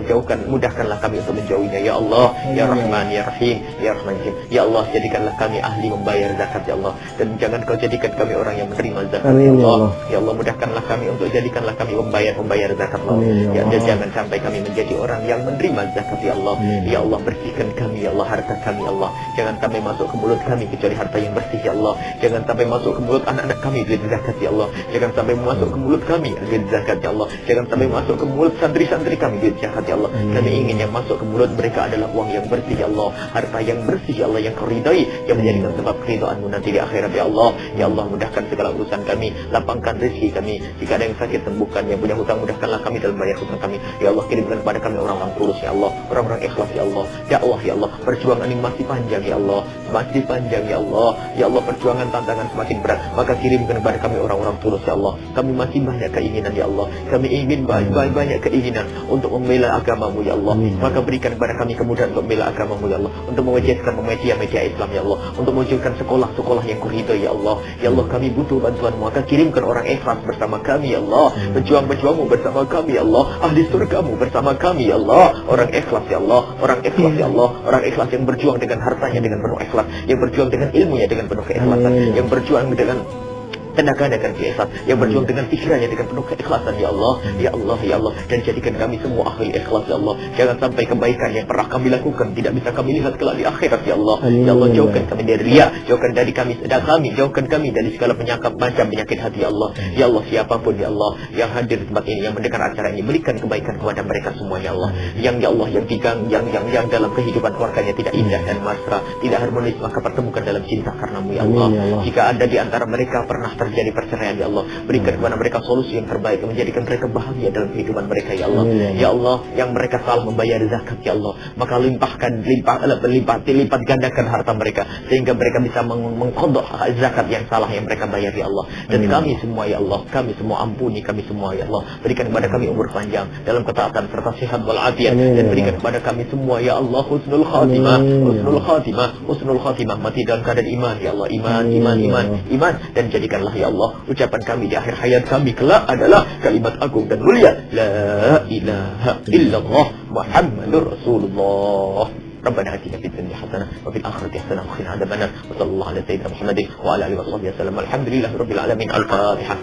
mudahkanlah kami untuk menjauhinya ya Allah. Ya Rahman ya Rahim ya Rahman ya Rahim. Ya Allah, jadikanlah kami ahli membayar zakat ya Allah, dan jangan kau jadikan kami orang yang menerima zakat ya Allah. Ya Allah, mudahkanlah kami untuk jadikanlah kami membayar zakat ya Allah. Ya, dan jangan sampai kami menjadi orang yang menerima zakat ya Allah. Ya Allah, bersihkan kami ya Allah, harta kami ya Allah. Jangan sampai masuk ke mulut kami kecuali harta yang bersih ya Allah. Jangan sampai masuk ke mulut anak-anak kami duit zakat ya Allah. Jangan sampai masuk ke mulut kami duit zakat ya Allah. Jangan sampai masuk ke mulut santri-santri kami duit zakat ya Allah. Kami ingin yang masuk ke mulut mereka adalah uang yang bersih ya Allah, harta yang bersih ya Allah, yang kau ridai, yang menjadikan sebab keridhaan-Mu nanti di akhirat ya Allah. Ya Allah, mudahkan segala urusan kami, lapangkan rezeki kami. Jika ada yang sakit, sembuhkan. Yang punya hutang, mudahkanlah kami dalam bayar hutang kami ya Allah. Kirimkan kepada kami orang-orang tulus ya Allah, orang-orang ikhlas ya Allah. Dakwah ya Allah, perjuangan ini masih panjang ya Allah, masih panjang ya Allah. Ya Allah, perjuangan tantangan semakin berat, maka kirimkan kepada kami orang-orang tulus ya Allah. Kami masih banyak keinginan ya Allah, kami ingin banyak keinginan untuk membela agama-Mu ya Allah. Maka berikan kepada kami kemudahan untuk membela agama-Mu ya Allah, untuk mewujudkan media Islam ya Allah, untuk mewujudkan sekolah-sekolah yang kuridai ya Allah. Ya Allah, kami butuh bantuan-Mu, maka kirimkan orang ikhlas bersama kami ya Allah, pejuang-pejuang-Mu bersama kami ya Allah, ahli surga-Mu bersama kami ya Allah. Orang ikhlas ya Allah, orang ikhlas ya Allah, orang ikhlas yang berjuang dengan hartanya dengan penuh ikhlas, yang berjuang dengan ilmunya dengan penuh keikhlasan, yang berjuang dengan tenaga dengan keikhlasan, yang berjuang dengan pikirannya dengan penuh keikhlasan ya Allah. Ya Allah ya Allah, dan jadikan kami semua ahli ikhlas ya Allah. Jangan sampai kebaikan yang pernah kami lakukan tidak bisa kami lihat kelak di akhirat ya Allah. Ya Allah, jauhkan kami dari riya, jauhkan dari kami jauhkan kami dari segala macam penyakit hati ya Allah. Ya Allah, siapapun ya Allah yang hadir di tempat ini, yang mendengar acara ini, berikan kebaikan kepada mereka semua ya Allah. Yang ya Allah, yang dalam kehidupan keluarganya tidak indah dan mesra, tidak harmonis, maka pertemukan dalam cinta karena-Mu ya Allah. Jika ada di antara mereka pernah terjadi perceraian ya Allah, berikan kepada mereka solusi yang terbaik, menjadikan mereka bahagia dalam kehidupan mereka ya Allah. Ya Allah, yang mereka salah membayar zakat ya Allah, maka lipat gandakan harta mereka sehingga mereka bisa mengqadha zakat yang salah yang mereka bayar ya Allah. Dan kami semua ya Allah, kami semua ampuni kami semua ya Allah. Berikan kepada kami umur panjang dalam ketaatan serta sehat wal afiat, dan berikan kepada kami semua ya Allah husnul khatimah, mati dalam keadaan iman ya Allah, iman, dan jadikanlah ya Allah ucapan kami di akhir hayat kami kelak adalah kalimat agung dan mulia, la ilaha illallah Muhammadur Rasulullah. ربنا آتنا في الدنيا حسنة وفي الآخرة حسنة وقنا عذاب النار وصلى الله على سيدنا محمد وعلى آله وصحبه وسلم. الحمد لله رب العالمين. الفاتحة.